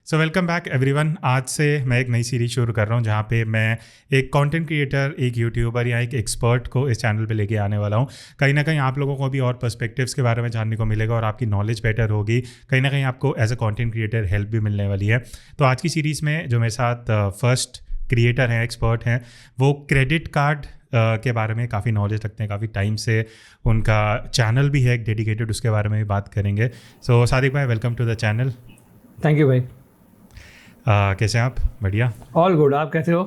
So welcome back everyone. आज से मैं एक नई सीरीज शुरू कर रहा हूँ जहाँ पे मैं एक कंटेंट क्रिएटर, एक यूट्यूबर या एक एक्सपर्ट को इस चैनल पे लेके आने वाला हूँ। कहीं ना कहीं आप लोगों को भी और पर्सपेक्टिव्स के बारे में जानने को मिलेगा और आपकी नॉलेज बेटर होगी। कहीं ना कहीं आपको as a content creator help भी मिलने वाली है। तो आज की सीरीज़ में जो मेरे साथ फर्स्ट क्रिएटर हैं, एक्सपर्ट हैं, वो क्रेडिट कार्ड के बारे में काफ़ी नॉलेज रखते हैं। काफ़ी टाइम से उनका चैनल भी है एक डेडिकेटेड, उसके बारे में भी बात करेंगे। सो सादिक भाई, welcome to the channel. Thank you भाई। कैसे हैं आप? बढ़िया, ऑल गुड। आप कैसे हो?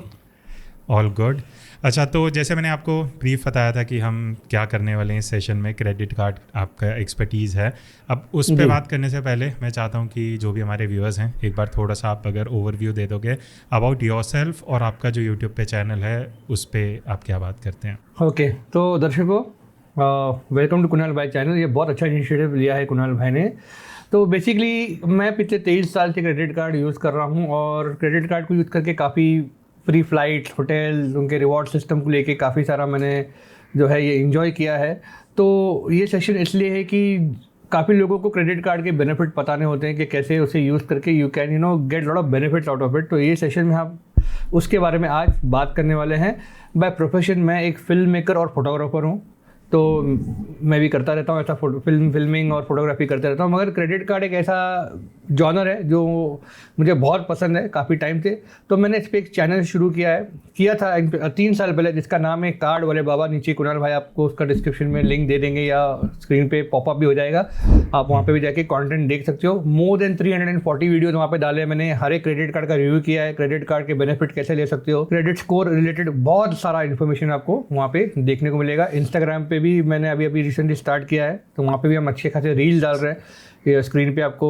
All good. अच्छा, तो जैसे मैंने आपको ब्रीफ बताया था कि हम क्या करने वाले हैं इस सेशन में, क्रेडिट कार्ड आपका एक्सपर्टीज़ है। अब उस पर बात करने से पहले मैं चाहता हूं कि जो भी हमारे व्यूअर्स हैं, एक बार थोड़ा सा आप अगर ओवरव्यू दे दोगे अबाउट योरसेल्फ और आपका जो यूट्यूब पे चैनल है उस पर आप क्या बात करते हैं। ओके, तो दर्शकों, वेलकम टू कुणाल भाई चैनल। ये बहुत अच्छा इनिशिएटिव लिया है कुणाल भाई ने। तो बेसिकली मैं पिछले 23 साल से क्रेडिट कार्ड यूज़ कर रहा हूँ और क्रेडिट कार्ड को यूज़ करके काफ़ी फ्री फ्लाइट, होटल, उनके रिवॉर्ड सिस्टम को लेके काफ़ी सारा मैंने जो है ये एंजॉय किया है। तो ये सेशन इसलिए है कि काफ़ी लोगों को क्रेडिट कार्ड के बेनिफिट पता नहीं होते हैं कि कैसे उसे यूज़ करके you can get lot of benefits out of it. तो ये सेशन में हम उसके बारे में आज बात करने वाले हैं। बाय प्रोफेशन मैं एक फिल्म मेकर और फोटोग्राफर हूँ, तो मैं भी करता रहता हूँ ऐसा फिल्मिंग और फोटोग्राफी करते रहता हूँ। मगर क्रेडिट कार्ड एक ऐसा जॉनर है जो मुझे बहुत पसंद है काफ़ी टाइम से। तो मैंने इस पर एक चैनल शुरू किया था 3 साल पहले, जिसका नाम है कार्ड वाले बाबा। नीचे कुणाल भाई आपको उसका डिस्क्रिप्शन में लिंक दे देंगे या स्क्रीन पे पॉपअप भी हो जाएगा, आप वहाँ पे भी जाके कंटेंट देख सकते हो। मोर देन 340 वीडियोज़ वहाँ पे डाले मैंने। हर एक क्रेडिट कार्ड का रिव्यू किया है, क्रेडिट कार्ड के बेनिफिट कैसे ले सकते हो, क्रेडिट स्कोर रिलेटेड बहुत सारा इन्फॉर्मेशन आपको वहाँ पे देखने को मिलेगा। इंस्टाग्राम पे भी मैंने अभी रिसेंटली स्टार्ट किया है, तो वहाँ पे भी हम अच्छे खासे रील डाल रहे हैं। ये स्क्रीन पे आपको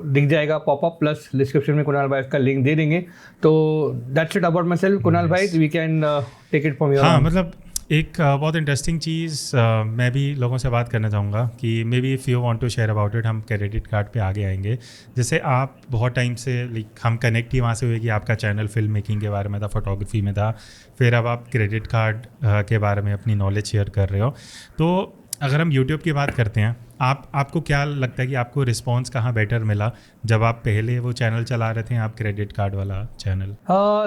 दिख जाएगा पॉपअप, प्लस डिस्क्रिप्शन में कुणाल भाई का लिंक दे देंगे। तो that's it about myself. Kunal भाई, we can take it from your. हाँ, मतलब एक बहुत इंटरेस्टिंग चीज़ मैं भी लोगों से बात करना चाहूँगा कि maybe if you want to share about it. हम क्रेडिट कार्ड पे आगे आएंगे। जैसे आप बहुत टाइम से हम कनेक्ट ही वहाँ से हुए कि आपका चैनल फिल्म मेकिंग के बारे में था, फोटोग्राफी में था, फिर अब आप क्रेडिट कार्ड के बारे में अपनी नॉलेज शेयर कर रहे हो। तो अगर हम यूट्यूब की बात करते हैं, आपको क्या लगता है कि आपको रिस्पांस कहाँ बेटर मिला जब आप पहले वो चैनल चला रहे थे, आप क्रेडिट कार्ड वाला चैनल?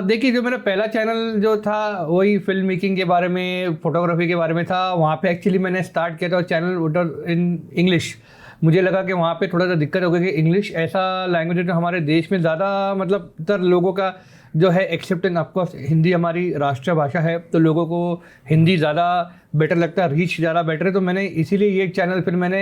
देखिए, जो मेरा पहला चैनल जो था वही फिल्म मेकिंग के बारे में, फोटोग्राफी के बारे में था। वहाँ पे एक्चुअली मैंने स्टार्ट किया था चैनल इन इंग्लिश। मुझे लगा कि वहाँ पे थोड़ा सा दिक्कत हो गई कि इंग्लिश ऐसा लैंग्वेज है जो हमारे देश में ज़्यादा मतलब इतर लोगों का जो है एक्सेप्टेंस। ऑफकोर्स हिंदी हमारी राष्ट्रीय भाषा है, तो लोगों को हिंदी ज़्यादा बेटर लगता है, रीच ज़्यादा बेटर है। तो मैंने इसीलिए ये चैनल फिर मैंने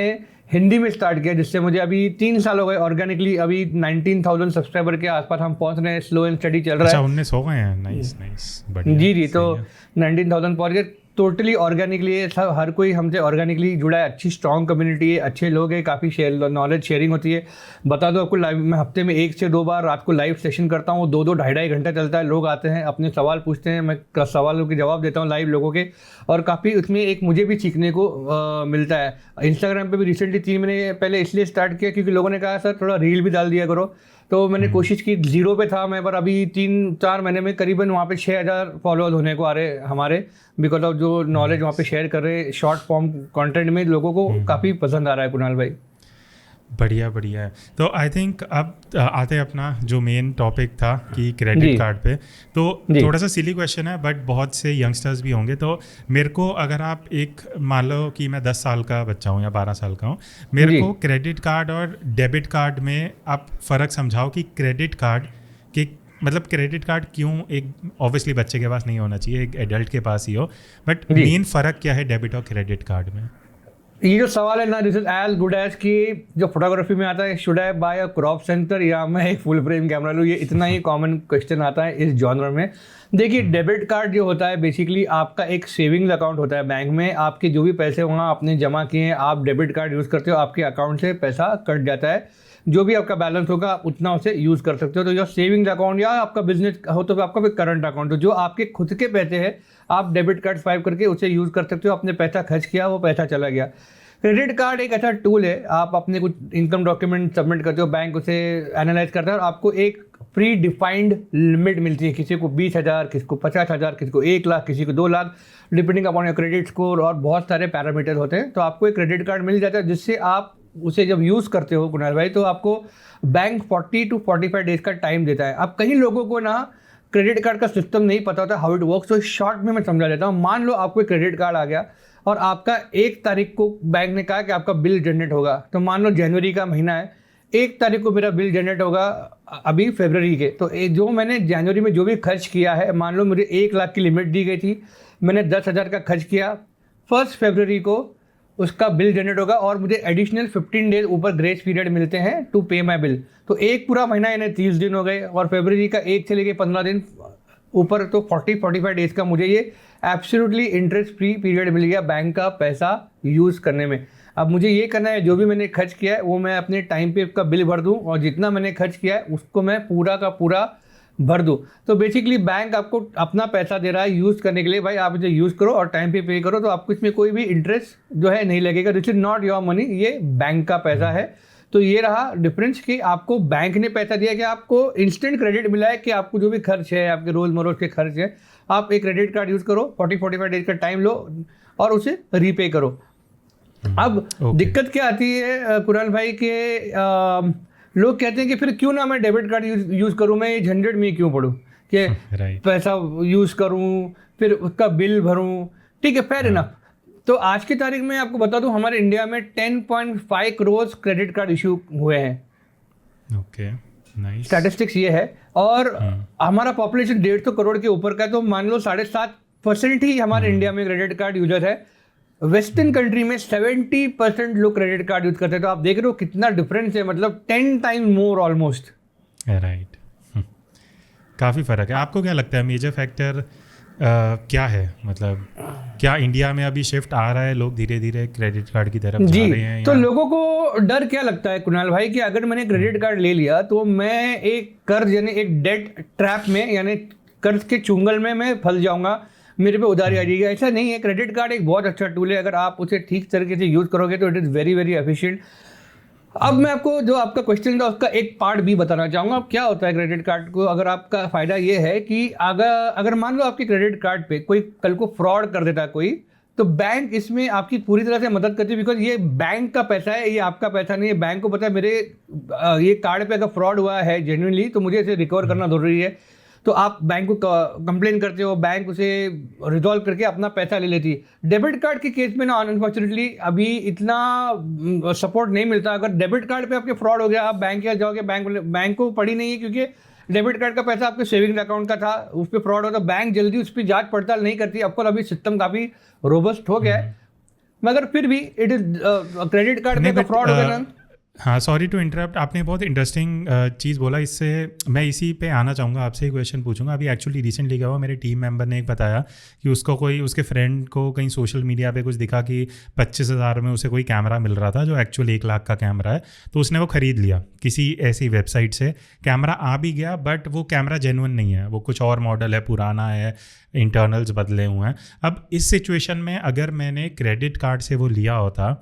हिंदी में स्टार्ट किया, जिससे मुझे अभी 3 साल हो गए ऑर्गेनिकली। अभी 19,000 सब्सक्राइबर के आसपास हम पहुंच रहे हैं। स्लो एंड स्टडी चल रहा है। 19 हो गए हैं। नाइस नाइस, बढ़िया। जी, तो 19,000 पहुंच गए टोटली ऑर्गेनिकली। सब हर कोई हमसे ऑर्गेनिकली जुड़ा है। अच्छी स्ट्रॉन्ग कम्युनिटी है, अच्छे लोग हैं, काफ़ी नॉलेज शेयरिंग होती है। बता दो आपको, लाइव मैं हफ्ते में 1 से 2 बार रात को लाइव सेशन करता हूँ। 2-2 ढाई घंटा चलता है। लोग आते हैं, अपने सवाल पूछते हैं, मैं सवालों के जवाब देता हूँ लाइव लोगों के। और काफ़ी उसमें एक मुझे भी सीखने को मिलता है। इंस्टाग्राम पे भी रिसेंटली 3 महीने पहले इसलिए स्टार्ट किया क्योंकि लोगों ने कहा सर थोड़ा रील भी डाल दिया करो। तो मैंने कोशिश की, 0 पे था मैं, पर अभी 3-4 महीने में करीबन वहाँ पे 6,000 फॉलोअर्स होने को आ रहे हमारे, बिकॉज ऑफ जो नॉलेज वहाँ पे शेयर कर रहे हैं शॉर्ट फॉर्म कंटेंट में। लोगों को काफ़ी पसंद आ रहा है कुणाल भाई। बढ़िया बढ़िया है। तो आई थिंक अब आते हैं अपना जो मेन टॉपिक था कि क्रेडिट कार्ड पे। तो थोड़ा सा सिली क्वेश्चन है, बट बहुत से यंगस्टर्स भी होंगे। तो मेरे को, अगर आप एक मान लो कि मैं 10 साल का बच्चा हूँ या 12 साल का हूँ, मेरे को क्रेडिट कार्ड और डेबिट कार्ड में आप फ़र्क समझाओ कि क्रेडिट कार्ड के मतलब क्रेडिट कार्ड क्यों एक ऑब्वियसली बच्चे के पास नहीं होना चाहिए, एक एडल्ट के पास ही हो, बट मेन फ़र्क क्या है डेबिट और क्रेडिट कार्ड में? ये जो सवाल है ना, this is as good as कि जो फोटोग्राफी में आता है, should I buy a crop centre या मैं एक फुल फ्रेम कैमरा लूँ। ये इतना ही कॉमन क्वेश्चन आता है इस जॉनर में। देखिए, डेबिट कार्ड जो होता है बेसिकली आपका एक सेविंग्स अकाउंट होता है बैंक में। आपके जो भी पैसे वहाँ आपने जमा किए हैं, आप डेबिट कार्ड यूज़ करते हो, आपके अकाउंट से पैसा कट जाता है। जो भी आपका बैलेंस होगा आप उतना उसे यूज़ कर सकते हो। तो जो सेविंग्स अकाउंट या आपका बिजनेस हो तो आपका भी करंट अकाउंट हो, जो आपके खुद के पैसे हैं, आप डेबिट कार्ड स्वाइप करके उसे यूज़ कर सकते हो। आपने पैसा खर्च किया, वो पैसा चला गया। क्रेडिट कार्ड एक ऐसा टूल है, आप अपने कुछ इनकम डॉक्यूमेंट सबमिट करते हो, बैंक उसे एनालाइज करता है और आपको एक प्री डिफाइंड लिमिट मिलती है। किसी को 20,000, किसी को 50,000, किसी को 1 लाख, किसी को 2 lakh, depending upon your credit score और बहुत सारे पैरामीटर होते हैं। तो आपको एक क्रेडिट कार्ड मिल जाता है जिससे आप उसे जब यूज़ करते हो कुणाल भाई, तो आपको बैंक 40 to 45 डेज का टाइम देता है। अब कई लोगों को ना क्रेडिट कार्ड का सिस्टम नहीं पता होता, हाउ इट वर्क्स, तो शॉर्ट में मैं समझा देता हूँ। मान लो आपको एक क्रेडिट कार्ड आ गया और आपका 1 तारीख को बैंक ने कहा कि आपका बिल जनरेट होगा, तो मान लो जनवरी का महीना है, 1 तारीख को मेरा बिल जनरेट होगा अभी फरवरी के, तो जो मैंने जनवरी में जो भी खर्च किया है, मान लो मुझे 1 लाख की लिमिट दी गई थी, मैंने 10,000 का खर्च किया, 1 फरवरी को उसका बिल जनरेट होगा और मुझे एडिशनल 15 डेज ऊपर ग्रेस पीरियड मिलते हैं टू पे माई बिल। तो एक पूरा महीना यानी 30 दिन हो गए, और फरवरी का 1 से लेके 15 दिन ऊपर, तो 40-45 डेज का मुझे ये एब्सोल्युटली इंटरेस्ट फ्री पीरियड मिल गया बैंक का पैसा यूज़ करने में। अब मुझे ये करना है, जो भी मैंने खर्च किया है वो मैं अपने टाइम पे का बिल भर दूं, और जितना मैंने खर्च किया है उसको मैं पूरा का पूरा भर दूं। तो बेसिकली बैंक आपको अपना पैसा दे रहा है यूज़ करने के लिए, भाई आप इसे यूज़ करो और टाइम पे करो, तो आपको इसमें कोई भी इंटरेस्ट जो है नहीं लगेगा। This is not your money, ये बैंक का पैसा है। तो ये रहा डिफरेंस कि आपको बैंक ने पैसा दिया कि आपको इंस्टेंट क्रेडिट मिला है कि आपको जो भी खर्च है, आपके रोज़मर्रा के खर्च है, आप एक क्रेडिट कार्ड यूज़ करो, 40-45 डेज का टाइम लो और उसे रीपे करो। अब दिक्कत क्या आती है कुणाल भाई के लोग कहते हैं कि फिर क्यों ना मैं डेबिट कार्ड यूज़ करूं, मैं ये झंझट में क्यों पड़ूं कि पैसा यूज़ करूं फिर उसका बिल भरूं। ठीक है, फेयर इनफ। तो आज की तारीख में आपको बता दूं, हमारे इंडिया में 10.5 करोड़ क्रेडिट कार्ड इशू हुए हैं। Okay, nice. स्टैटिस्टिक्स ये है, और हमारा पॉपुलेशन 150 करोड़ के ऊपर का है, तो मान लो 7.5% ही हमारे इंडिया में क्रेडिट कार्ड यूजर है। वेस्टर्न कंट्री में 70% लोग क्रेडिट कार्ड यूज करते हैं। तो आप देख रहे हो कितना डिफरेंस है, मतलब 10 टाइम मोर ऑलमोस्ट। राइट, काफ़ी फ़र्क है। आपको क्या लगता है मेजर फैक्टर क्या है, मतलब क्या इंडिया में अभी शिफ्ट आ रहा है, लोग धीरे धीरे क्रेडिट कार्ड की तरफ जा रहे हैं? तो लोगों को डर क्या लगता है कुणाल भाई कि अगर मैंने क्रेडिट कार्ड ले लिया तो मैं एक कर्ज यानी एक डेट ट्रैप में, यानी कर्ज के चुंगल में मैं फंस जाऊंगा, मेरे पे उधारी आ जाएगी। ऐसा नहीं है, क्रेडिट कार्ड एक बहुत अच्छा टूल है, अगर आप उसे ठीक तरीके से यूज़ करोगे तो it is very very efficient. अब मैं आपको जो आपका क्वेश्चन था उसका एक पार्ट भी बताना चाहूँगा। अब क्या होता है क्रेडिट कार्ड को, अगर आपका फ़ायदा ये है कि अगर मान लो आपके क्रेडिट कार्ड पे कोई कल को फ्रॉड कर देता है कोई, तो बैंक इसमें आपकी पूरी तरह से मदद करती है, बिकॉज ये बैंक का पैसा है, ये आपका पैसा नहीं है। बैंक को पता है मेरे ये कार्ड पे अगर फ्रॉड हुआ है जेन्युइनली, तो मुझे इसे रिकवर करना जरूरी है। तो आप बैंक को कंप्लेन करते हो, बैंक उसे रिजॉल्व करके अपना पैसा ले लेती है। डेबिट कार्ड के केस में ना अनफॉर्चुनेटली अभी इतना सपोर्ट नहीं मिलता। अगर डेबिट कार्ड पे आपके फ्रॉड हो गया, आप बैंक के जाओगे, बैंक को पड़ी नहीं है, क्योंकि डेबिट कार्ड का पैसा आपके सेविंग्स अकाउंट का था, उस पर फ्रॉड हो तो बैंक जल्दी उस पर जांच पड़ताल नहीं करती। अब अभी सिस्टम काफ़ी रोबस्ट हो गया है, मगर फिर भी इट इज क्रेडिट कार्ड में फ्रॉड हो गया ना। हाँ, सॉरी टू इंटरप्ट, आपने बहुत इंटरेस्टिंग चीज़ बोला। इससे मैं इसी पे आना चाहूँगा, आपसे एक क्वेश्चन पूछूंगा। अभी एक्चुअली रिसेंटली क्या हुआ, मेरे टीम मेंबर ने एक बताया कि उसको कोई उसके फ्रेंड को कहीं सोशल मीडिया पे कुछ दिखा कि 25,000 में उसे कोई कैमरा मिल रहा था जो एक्चुअली 1 लाख का कैमरा है। तो उसने वो ख़रीद लिया किसी ऐसी वेबसाइट से। कैमरा आ भी गया, बट वो कैमरा जेन्युइन नहीं है, वो कुछ और मॉडल है, पुराना है, इंटरनल्स बदले हुए हैं। अब इस सिचुएशन में अगर मैंने क्रेडिट कार्ड से वो लिया होता,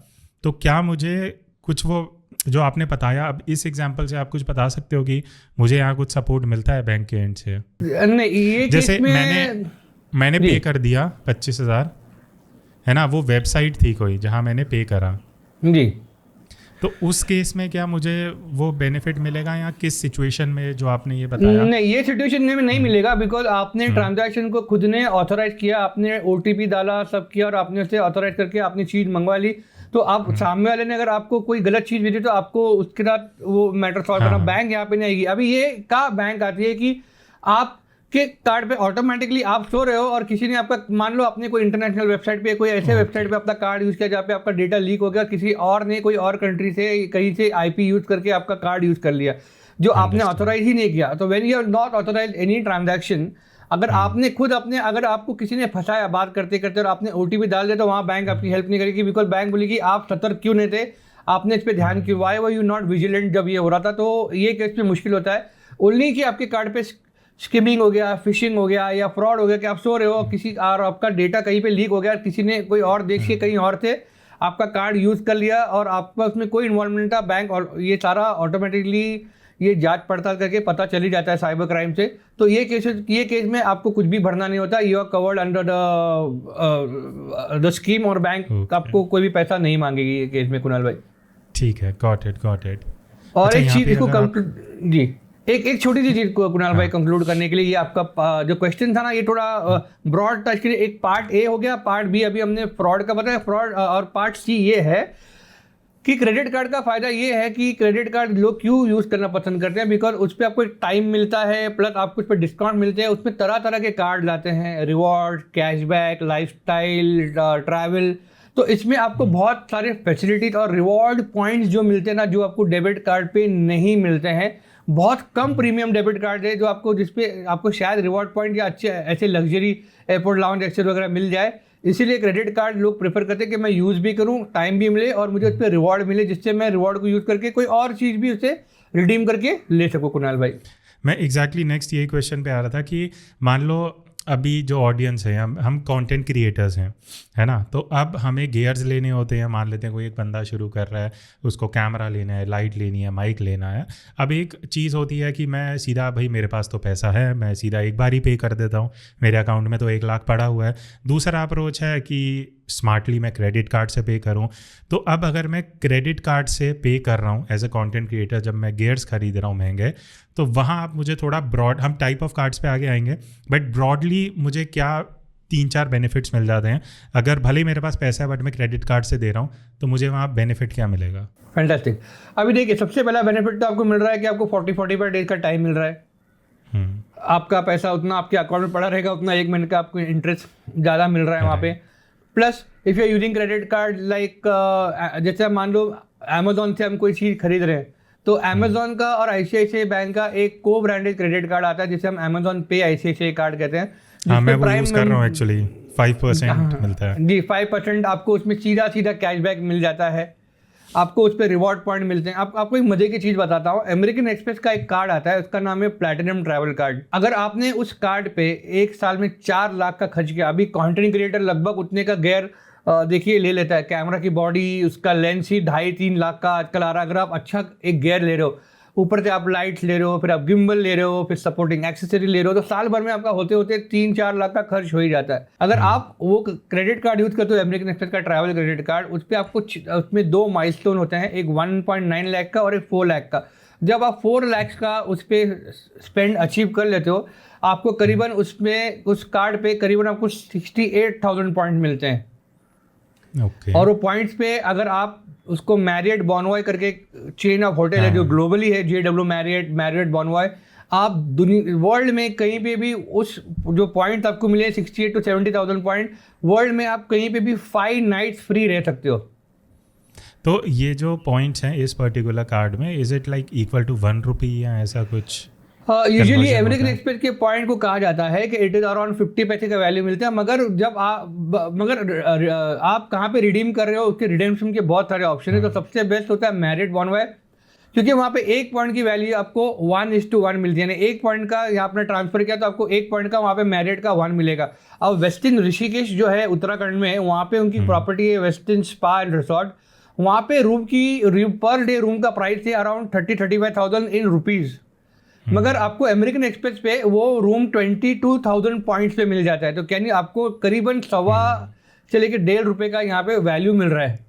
तो क्या मुझे कुछ वो जो आपने बताया, अब इस एग्जांपल से आप कुछ बता सकते हो कि मुझे यहाँ कुछ सपोर्ट मिलता है बैंक के एंड से? नहीं, ये जैसे मैंने पे कर दिया 25,000, है ना, वो वेबसाइट थी कोई जहाँ मैंने पे करा जी, तो उस केस में क्या मुझे वो बेनिफिट मिलेगा, या किस सिचुएशन में जो आपने ये बताया? नहीं, ये सिचुएशन में नहीं मिलेगा, बिकॉज आपने ट्रांजैक्शन को खुद ने ऑथोराइज किया, आपने OTP डाला, सब किया, और आपने उसे ऑथोराइज करके आपने चीज़ मंगवा ली। तो आप सामने वाले ने अगर आपको कोई गलत चीज़ भेजी तो आपको उसके साथ वो मैटर सॉल्व करना, बैंक यहाँ पे नहीं आएगी। अभी ये का बैंक आती है कि आपके कार्ड पे ऑटोमेटिकली आप सो रहे हो और किसी ने आपका, मान लो आपने कोई इंटरनेशनल वेबसाइट पे, कोई ऐसे वेबसाइट पे अपना कार्ड यूज़ किया जहाँ पे आपका डेटा लीक हो गया, किसी और ने कोई और कंट्री से कहीं से IP यूज़ करके आपका कार्ड यूज़ कर लिया जो आपने ऑथोराइज ही नहीं किया। तो when you are not authorize any transaction, अगर आपने खुद अपने, अगर आपको किसी ने फंसाया बात करते करते और आपने OTP डाल दिया, तो वहाँ बैंक आपकी हेल्प नहीं करेगी, बिकॉज बैंक बोलेगी आप सतर्क क्यों नहीं थे, आपने इस पर ध्यान क्यों, why were you not vigilant जब ये हो रहा था। तो ये केस में मुश्किल होता है ओनली कि आपके कार्ड पे स्किमिंग हो गया, फिशिंग हो गया, या फ्रॉड हो गया कि आप सो रहे हो किसी और आपका डेटा कहीं पे लीक हो गया, किसी ने कोई और देख के कहीं और थे आपका कार्ड यूज़ कर लिया और आपका उसमें कोई इन्वॉल्वमेंट था, बैंक और ये सारा ऑटोमेटिकली ये जांच पड़ताल करके पता चली जाता है साइबर क्राइम से। तो ये केस में आपको कुछ भी भरना नहीं होता, you are covered under the scheme, और बैंक आपको कोई भी पैसा नहीं मांगेगी ये केस में कुणाल भाई। ठीक है, गॉट इट। और अच्छा, एक यहाँ चीज पे इसको अगर आप जी, एक छोटी सी चीज को कुणाल भाई हाँ कंक्लूड करने के लिए, ये आपका जो क्वेश्चन था ना, ये थोड़ा ब्रॉड था, इसके लिए एक पार्ट ए हो गया, पार्ट बी अभी हमने फ्रॉड का बताया, फ्रॉड, और पार्ट सी ये है कि क्रेडिट कार्ड का फायदा ये है कि क्रेडिट कार्ड लोग क्यों यूज करना पसंद करते हैं, बिकॉज उस पर आपको एक टाइम मिलता है, प्लस आपको उस पर डिस्काउंट मिलते हैं, उसमें तरह तरह के कार्ड लाते हैं, रिवॉर्ड, कैशबैक, लाइफस्टाइल, ट्रैवल। तो इसमें आपको बहुत सारे फैसिलिटीज और रिवॉर्ड पॉइंट्स जो मिलते हैं ना, जो आपको डेबिट कार्ड पे नहीं मिलते हैं। बहुत कम प्रीमियम डेबिट कार्ड है जो आपको, जिसपे आपको शायद रिवॉर्ड पॉइंट या अच्छे ऐसे लग्जरी एयरपोर्ट लाउंज एक्सेस वगैरह मिल जाए। इसीलिए क्रेडिट कार्ड लोग प्रेफर करते हैं कि मैं यूज़ भी करूं, टाइम भी मिले और मुझे उस पर रिवॉर्ड मिले, जिससे मैं रिवॉर्ड को यूज़ करके कोई और चीज़ भी उसे रिडीम करके ले सकूं। कुणाल भाई, मैं एग्जैक्टली नेक्स्ट यही क्वेश्चन पे आ रहा था कि मान लो अभी जो ऑडियंस है, हम कंटेंट क्रिएटर्स हैं, है ना, तो अब हमें गियर्स लेने होते हैं। मान लेते हैं कोई एक बंदा शुरू कर रहा है, उसको कैमरा लेना है, लाइट लेनी है, माइक लेना है। अब एक चीज़ होती है कि मैं सीधा, भाई मेरे पास तो पैसा है, मैं सीधा एक बार ही पे कर देता हूँ, मेरे अकाउंट में तो 1 लाख पड़ा हुआ है। दूसरा अप्रोच है कि स्मार्टली मैं क्रेडिट कार्ड से पे करूं। तो अब अगर मैं क्रेडिट कार्ड से पे कर रहा हूं एज अ कंटेंट क्रिएटर, जब मैं गियर्स खरीद रहा हूं महंगे, तो वहाँ आप मुझे थोड़ा ब्रॉड, हम टाइप ऑफ कार्ड्स पे आगे आएंगे, बट ब्रॉडली मुझे क्या 3-4 बेनिफिट्स मिल जाते हैं अगर भले ही मेरे पास पैसा है बट मैं क्रेडिट कार्ड से दे रहा हूँ, तो मुझे वहाँ बेनिफिट क्या मिलेगा? फैंटास्टिक। अभी देखिए, सबसे पहला बेनिफिट तो आपको मिल रहा है कि आपको 40-45 डेज का टाइम मिल रहा है। आपका पैसा उतना आपके अकाउंट में पड़ा रहेगा, उतना 1 महीने का आपको इंटरेस्ट ज़्यादा मिल रहा है वहाँ पे। Plus if you are using credit card like, जैसे मान लो अमेजोन से हम कोई चीज़ खरीद रहे हैं, तो अमेजोन का और ICICI बैंक का एक को ब्रांडेड क्रेडिट कार्ड आता है जिसे हम अमेजोन पे ICICI कार्ड कहते हैं। हाँ, मैं वो यूज़ कर रहा हूँ एक्चुअली, 5% मिलता है जी, 5% आपको उसमें सीधा कैशबैक मिल जाता है, आपको उस पर रिवॉर्ड पॉइंट मिलते हैं। आपको एक मजे की चीज़ बताता हूँ, अमेरिकन एक्सप्रेस का एक कार्ड आता है, उसका नाम है प्लैटिनम ट्रैवल कार्ड। अगर आपने उस कार्ड पे 1 साल में 4 लाख का खर्च किया, अभी कंटेंट क्रिएटर लगभग उतने का गियर देखिए ले लेता है, कैमरा की बॉडी, उसका लेंस ही 2.5-3 लाख का आजकल आ रहा है। अगर आप अच्छा एक गियर ले रहे हो, ऊपर से आप लाइट्स ले रहे हो, फिर आप गिम्बल ले रहे हो, फिर सपोर्टिंग एक्सेसरी ले रहे हो, तो साल भर में आपका होते होते 3-4 लाख का खर्च हो ही जाता है। अगर आप वो क्रेडिट कार्ड यूज करते हो, अमेरिकन एक्सप्रेस का ट्रैवल क्रेडिट कार्ड, उस पर आपको उसमें 2 माइलस्टोन होते हैं, एक 1.9 लाख का और एक 4 लाख का। जब आप 4 लाख का उस पर स्पेंड अचीव कर लेते हो, आपको करीबन उसमें उस कार्ड पे करीबन आपको 68,000 पॉइंट मिलते हैं। और वो पॉइंट्स पे अगर आप उसको मैरियट बॉनवॉय करके चेन ऑफ होटल है जो ग्लोबली है, JW मैरियट बॉनवॉय, आप दुनिया वर्ल्ड में कहीं पे भी उस जो पॉइंट आपको मिले 68 to 70,000 पॉइंट, वर्ल्ड में आप कहीं पे भी 5 नाइट्स फ्री रह सकते हो। तो ये जो पॉइंट्स हैं इस पर्टिकुलर कार्ड में, is it like equal to 1 rupee या ऐसा कुछ? यूजुअली अमेरिकन एक्सप्रेस के पॉइंट को कहा जाता है कि इट इज अराउंड 50 पैसे का वैल्यू मिलता है, मगर जब आप कहाँ पे रिडीम कर रहे हो, उसके रिडेम्पशन के बहुत सारे ऑप्शन है। तो सबसे बेस्ट होता है मैरियट बॉनवॉय, क्योंकि वहाँ पे 1 पॉइंट की वैल्यू आपको 1:1 मिलती है, यानी 1 पॉइंट का यहाँ आपने ट्रांसफर किया तो आपको 1 पॉइंट का वहाँ पे मैरियट का 1 मिलेगा। अब वेस्टिन ऋषिकेश जो है उत्तराखंड में, वहाँ पे उनकी प्रॉपर्टी है वेस्टिन स्पा एंड रिसोर्ट। वहाँ पे पर डे रूम का प्राइस है अराउंड 30-35,000 इन रुपीज़, मगर आपको अमेरिकन एक्सप्रेस पे वो रूम 22,000 पॉइंट्स पे मिल जाता है। तो यानी आपको करीबन 1.25 से लेकर 1.5 रुपये का यहाँ पे वैल्यू मिल रहा है।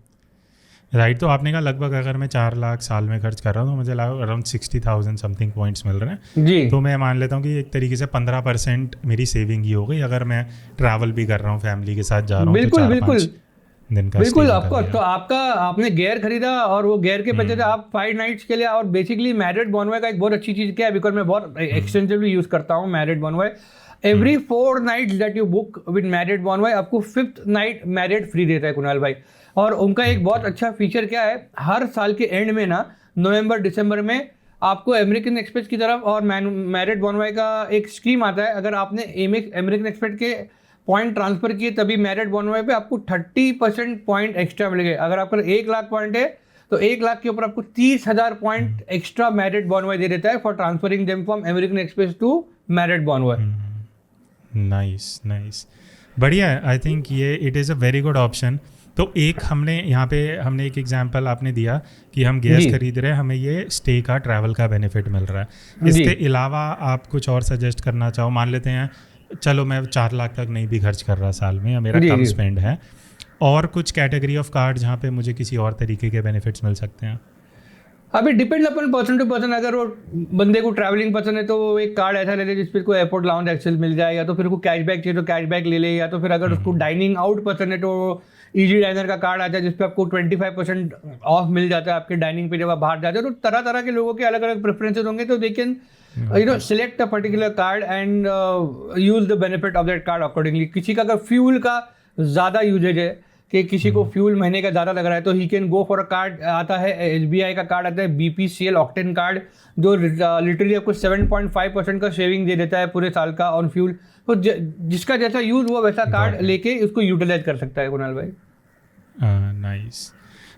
राइट। तो आपने कहा लगभग अगर मैं 4 लाख साल में खर्च कर रहा हूँ तो मुझे लगा अराउंड 60,000 समथिंग पॉइंट्स मिल रहे हैं जी। तो मैं मान लेता हूँ कि एक तरीके से 15% मेरी सेविंग ही हो गई अगर मैं ट्रैवल भी कर रहा हूँ, फैमिली के साथ जा रहा हूँ। बिल्कुल बिल्कुल दिन का बिल्कुल। आपको तो आपने गियर खरीदा और वो गियर के पैसे थे आप 5 नाइट्स के लिए। और बेसिकली मैरियट बॉनवॉय का एक बहुत अच्छी चीज़ क्या है, बिकॉज मैं बहुत एक्सटेंसिवली यूज़ करता हूँ Marriott Bonvoy. Every 4 nights that you book with Marriott Bonvoy, आपको 5th नाइट मैरियट फ्री देता है कुणाल भाई। और उनका एक बहुत अच्छा फीचर क्या है, हर साल के एंड में ना, नवंबर दिसंबर में आपको अमेरिकन एक्सप्रेस की तरफ और मैरियट बॉनवॉय का एक स्कीम आता है। अगर आपने अमेरिकन एक्सप्रेस के पॉइंट ट्रांसफर किए तभी मैरियट बॉनवॉय पे आपको 30% पॉइंट एक्स्ट्रा मिलेंगे। अगर आपका 1 लाख पॉइंट है तो 1 लाख के ऊपर आपको 30,000 पॉइंट एक्स्ट्रा मैरियट बॉनवॉय दे देता है for transferring them from American Express to Marriott Bonvoy. Nice, बढ़िया है। आई थिंक ये it is a very good option. तो एक हमने एक एग्जांपल आपने दिया कि हम गैस खरीद रहे हैं, हमें ये स्टे का, ट्रैवल का बेनिफिट मिल रहा है। इसके अलावा आप कुछ और सजेस्ट करना चाहो? मान लेते हैं चलो मैं 4 लाख तक नहीं भी खर्च कर रहा साल में, या मेरा कम स्पेंड है, और कुछ कैटेगरी ऑफ कार्ड जहाँ पे मुझे किसी और तरीके के बेनिफिट्स मिल सकते हैं? अभी डिपेंड अपन पर्सन टू पर्सन। अगर वो बंदे को ट्रैवलिंग पसंद है तो वो एक कार्ड ऐसा ले ले जिस पर को एयरपोर्ट लाउंज एक्सेस मिल जाए, या तो फिर को कैशबैक चाहिए तो कैशबैक ले ले, या तो फिर अगर उसको डाइनिंग आउट पसंद है तो इजी डाइनर का कार्ड आता है जिसपे आपको 25% ऑफ मिल जाता है आपके डाइनिंग पे जब आप बाहर जाते हो। तो तरह तरह के लोगों के अलग अलग प्रेफरेंसेस होंगे, तो they can select a particular card and use the benefit of that card accordingly. किसी का अगर फ्यूल का ज़्यादा यूजेज है कि किसी को फ्यूल महीने का ज़्यादा लग रहा है तो he can go for a card. आता है SBI का कार्ड आता है BPCL ऑक्टेन कार्ड, जो लिटरली आपको 7.5% का सेविंग दे देता है पूरे साल का ऑन फ्यूल। तो जिसका जैसा यूज़ वो वैसा कार्ड लेके उसको यूटिलाइज कर सकता है कुणाल भाई। नाइस।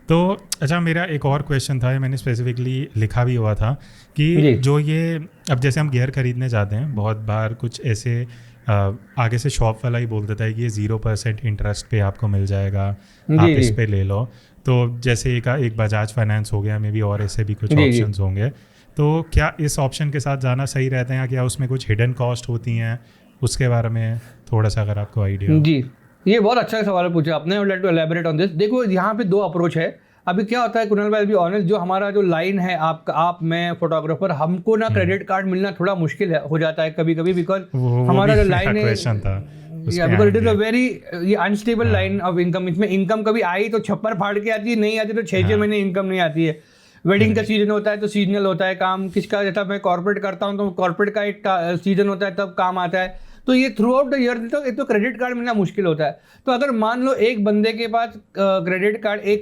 तो अच्छा, मेरा एक और क्वेश्चन था, मैंने स्पेसिफिकली लिखा भी हुआ था कि जो ये अब जैसे हम गियर खरीदने जाते हैं, बहुत बार कुछ ऐसे आगे से शॉप वाला ही बोल देता है कि ये 0% इंटरेस्ट पे आपको मिल जाएगा, आप इस पे ले लो। तो जैसे एक बजाज फाइनेंस हो गया, मे बी और ऐसे भी कुछ ऑप्शंस होंगे। तो क्या इस ऑप्शन के साथ जाना सही रहता है, क्या उसमें कुछ हिडन कॉस्ट होती हैं? उसके बारे में थोड़ा सा अगर आपको आइडिया हो। जी, ये बहुत अच्छा सवाल पूछा आपने। I would like to elaborate on this. देखो, यहाँ पे दो अप्रोच है। अभी क्या होता है कुणाल भाई, बी ऑनेस्ट, जो हमारा जो लाइन है आप मैं फोटोग्राफर, हमको ना क्रेडिट कार्ड मिलना थोड़ा मुश्किल हो जाता है कभी कभी, बिकॉज हमारा जो लाइन है because it is a very unstable line of income. इसमें इनकम कभी आई तो छप्पर फाड़ के आती है, नहीं आती तो 6 महीने इनकम नहीं आती है। वेडिंग का सीजन होता है तो सीजनल होता है काम, किसका जैसा मैं कॉर्पोरेट करता हूँ तो कॉर्पोरेट का एक सीजन होता है तब काम आता है। तो ये थ्रू आउट द ईयर तो क्रेडिट कार्ड मिलना मुश्किल होता है। तो अगर मान लो एक बंदे के पास एक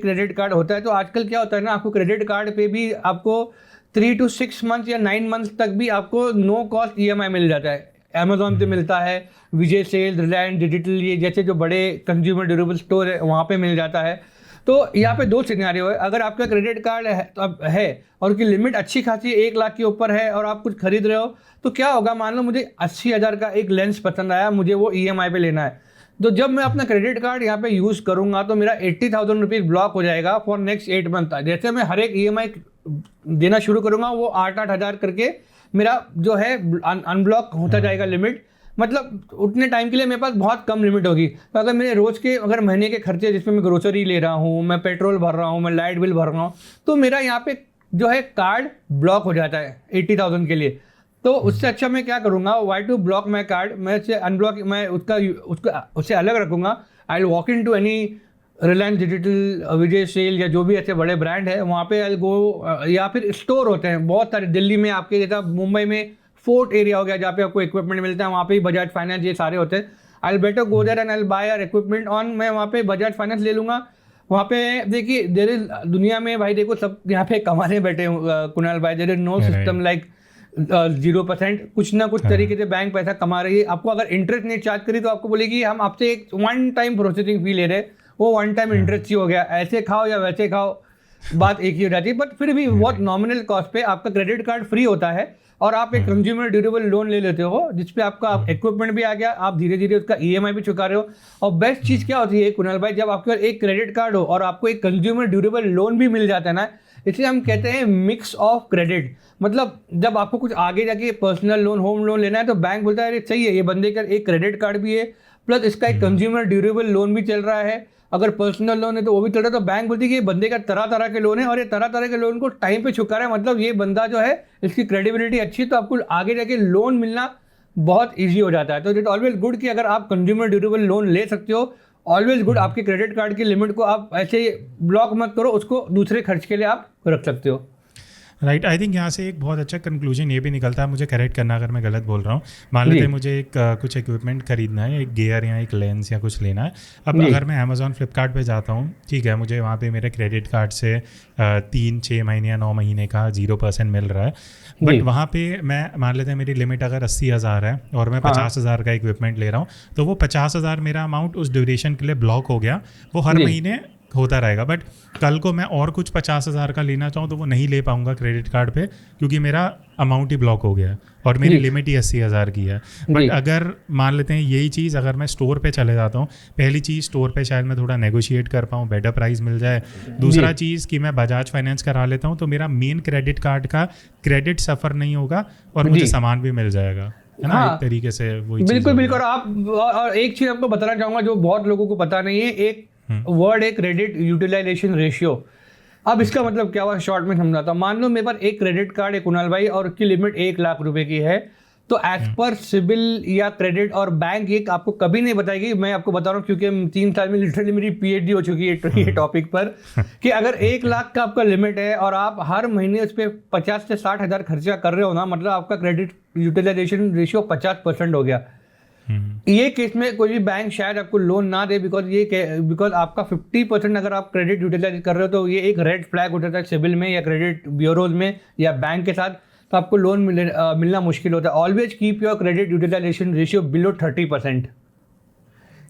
क्रेडिट कार्ड होता है, तो आजकल क्या होता है ना, आपको क्रेडिट कार्ड पे भी आपको 3 to 6 मंथ या 9 मंथ तक भी आपको नो कॉस्ट EMI मिल जाता है। अमेजोन पे मिलता है, विजय सेल्स, रिलायंस डिजिटल, ये जैसे जो बड़े कंज्यूमर ड्यूरेबल स्टोर है वहाँ पे मिल जाता है। तो यहाँ पे दो सिनेरियो है। अगर आपका क्रेडिट कार्ड है तो अब है और उसकी लिमिट अच्छी खासी 1 लाख के ऊपर है और आप कुछ खरीद रहे हो, तो क्या होगा, मान लो मुझे 80,000 का एक लेंस पसंद आया, मुझे वो EMI पे लेना है। तो जब मैं अपना क्रेडिट कार्ड यहाँ पे यूज़ करूँगा तो मेरा 80,000 रुपीज़ ब्लॉक हो जाएगा फॉर नेक्स्ट 8 मंथ। जैसे मैं हर एक EMI देना शुरू करूँगा, वो 8,000 करके मेरा जो है अनब्लॉक होता जाएगा लिमिट। मतलब उतने टाइम के लिए मेरे पास बहुत कम लिमिट होगी। तो अगर मेरे रोज़ के अगर महीने के खर्चे जिसमें मैं ग्रोसरी ले रहा हूँ, मैं पेट्रोल भर रहा हूँ, मैं लाइट बिल भर रहा हूँ, तो मेरा यहाँ पे जो है कार्ड ब्लॉक हो जाता है 80,000 के लिए। तो उससे अच्छा मैं क्या करूँगा, why to block my card, मैं उससे अनब्लॉक, मैं उससे अलग रखूँगा। I will walk in to any Reliance Digital, Vijay sale या जो भी ऐसे बड़े ब्रांड है वहाँ पे आई गो, या फिर स्टोर होते हैं बहुत सारे दिल्ली में, आपके जैसा मुंबई में फोर्ट एरिया हो गया जहाँ पे आपको इक्विपमेंट मिलता है, वहाँ पे ही बजाज फाइनेंस ये सारे होते हैं। I will better go there and I will buy our equipment on, मैं वहाँ पे बजाज फाइनेंस ले लूँगा। वहाँ पे देखिए देयर इज दुनिया में भाई, देखो सब यहाँ पे कमाने बैठे कुणाल भाई, there is no system like 0%। कुछ ना कुछ तरीके से बैंक पैसा कमा रही है। आपको अगर इंटरेस्ट नहीं चार्ज करी तो आपको बोलेगी हम आपसे एक 1 टाइम प्रोसेसिंग फी ले रहे, वो 1 टाइम इंटरेस्ट ही हो गया, ऐसे खाओ या वैसे खाओ, बात एक ही हो जाती है। बट फिर भी बहुत नॉमिनल कॉस्ट पे आपका क्रेडिट कार्ड फ्री होता है और आप एक कंज्यूमर ड्यूरेबल लोन ले लेते हो जिसपे आपका इक्विपमेंट भी आ गया, आप धीरे धीरे उसका EMI भी चुका रहे हो। और बेस्ट चीज़ क्या होती है कुणाल भाई, जब आपके पास एक क्रेडिट कार्ड हो और आपको एक कंज्यूमर ड्यूरेबल लोन भी मिल जाता है ना, इसलिए हम कहते हैं मिक्स ऑफ क्रेडिट। मतलब जब आपको कुछ आगे जाके पर्सनल लोन, होम लोन लेना है तो बैंक बोलता है अरे सही है, ये बंदे का एक क्रेडिट कार्ड भी है प्लस इसका एक कंज्यूमर ड्यूरेबल लोन भी चल रहा है, अगर पर्सनल लोन है तो वो भी चल रहा है। तो बैंक बोलती है कि ये बंदे का तरह तरह के लोन है और ये तरह तरह के लोन को टाइम पे चुका रहा है, मतलब ये बंदा जो है इसकी क्रेडिबिलिटी अच्छी है, तो आपको आगे जाके लोन मिलना बहुत ईजी हो जाता है। तो इट ऑलवेज गुड कि अगर आप कंज्यूमर ड्यूरेबल लोन ले सकते हो, ऑलवेज गुड। आपके क्रेडिट कार्ड की लिमिट को आप ऐसे ब्लॉक मत करो, उसको दूसरे खर्च के लिए आप रख सकते हो। राइट, आई थिंक यहाँ से एक बहुत अच्छा कंक्लूजन ये भी निकलता है, मुझे करेक्ट करना अगर मैं गलत बोल रहा हूँ। मान लेते हैं मुझे एक कुछ इक्विपमेंट खरीदना है, एक गियर या एक लेंस या कुछ लेना है। अब अगर मैं अमेजोन फ्लिपकार्ट पे जाता हूँ, ठीक है, मुझे वहाँ पे मेरे क्रेडिट कार्ड से 3-6 महीने या 9 महीने का 0% मिल रहा है। बट वहाँ पे मैं मान लेते हैं मेरी लिमिट अगर 80,000 है और मैं 50,000 का इक्विपमेंट ले रहा हूँ, तो वो 50,000 मेरा अमाउंट उस ड्यूरेशन के लिए ब्लॉक हो गया, वो हर महीने होता रहेगा। बट कल को मैं और कुछ 50,000 का लेना चाहूँ तो वो नहीं ले पाऊंगा क्रेडिट कार्ड पे, क्योंकि मेरा अमाउंट ही ब्लॉक हो गया है और मेरी लिमिट ही 80,000 की है। बट अगर मान लेते हैं यही चीज़ अगर मैं स्टोर पे चले जाता हूँ, पहली चीज़ स्टोर पे शायद मैं थोड़ा नेगोशिएट कर पाऊँ, बेटर प्राइस मिल जाए। दूसरा चीज़ कि मैं बजाज फाइनेंस करा लेता हूँ तो मेरा मेन क्रेडिट कार्ड का क्रेडिट सफ़र नहीं होगा और मुझे सामान भी मिल जाएगा, है ना, एक तरीके से वही। बिल्कुल बिल्कुल। और एक चीज़ आपको बताना चाहूँगा जो बहुत लोगों को पता नहीं है, एक वर्ड है क्रेडिट यूटिलाइजेशन रेशियो। अब इसका मतलब क्या हुआ, शॉर्ट में समझाता हूँ। मान लो मेरे पास एक क्रेडिट कार्ड है कुणाल भाई, और उसकी लिमिट 1 लाख रुपए की है, तो एज पर सिबिल या क्रेडिट और बैंक एक आपको कभी नहीं बताएगी, मैं आपको बता रहा हूँ क्योंकि 3 साल में लिटरली मेरी PhD हो चुकी है ये टॉपिक पर, कि अगर 1 लाख का आपका लिमिट है और आप हर महीने उस पर 50 से 60 हज़ार खर्चा कर रहे हो ना, मतलब आपका क्रेडिट यूटिलाइजेशन रेशियो 50% हो गया। ये केस में कोई भी बैंक शायद आपको लोन ना दे, बिकॉज आपका 50% अगर आप क्रेडिट यूटिलाइज कर रहे हो तो ये एक रेड फ्लैग हो जाता है सिबिल में या क्रेडिट ब्यूरोज में या बैंक के साथ, तो आपको लोन मिलना मुश्किल होता है। Always keep your credit utilisation ratio below 30%।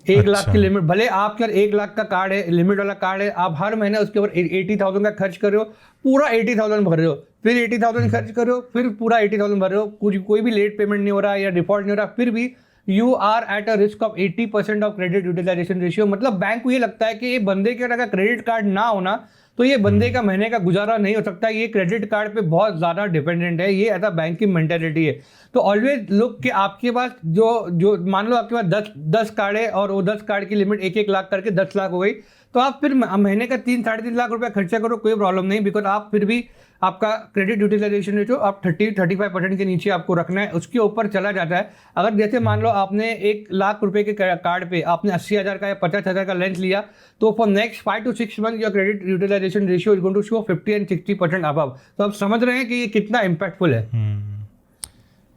1 lakh की लिमिट, भले आपके 1 लाख का कार्ड है, लिमिट वाला कार्ड है, आप हर महीने उसके ऊपर 80,000 का खर्च कर रहे हो, पूरा 80,000 भर रहे हो, फिर 80,000 खर्च कर रहे हो, फिर पूरा 80,000 भर रहे हो, कोई भी लेट पेमेंट नहीं हो रहा या डिफॉल्ट नहीं हो रहा, फिर भी you are at a risk of 80% of credit utilisation ratio. मतलब बैंक को ये लगता है कि ये बंदे के अगर क्रेडिट कार्ड ना होना तो ये बंदे का महीने का गुजारा नहीं हो सकता, ये क्रेडिट कार्ड पे बहुत ज़्यादा डिपेंडेंट है, ये ऐसा बैंक की मेंटेलिटी है। तो ऑलवेज लुक कि आपके पास जो मान लो आपके पास 10 कार्ड है और वो 10 कार्ड की लिमिट 1-1 लाख करके 10 लाख हो गई, तो आप फिर महीने का 3-3.5 लाख रुपया खर्चा करो, कोई प्रॉब्लम नहीं, बिकॉज आप फिर भी आपका क्रेडिट यूटिलाइजेशन रेशियो आप 30-35% के नीचे आपको रखना है, उसके ऊपर चला जाता है। अगर जैसे मान लो आपने 1 लाख रुपए के कार्ड पे आपने 80,000 का या 50,000 का लेंस लिया, तो for next 5 to 6 month your credit utilisation ratio is going to show 50 and 60% above. तो आप समझ रहे हैं कि ये कितना इम्पैक्टफुल है।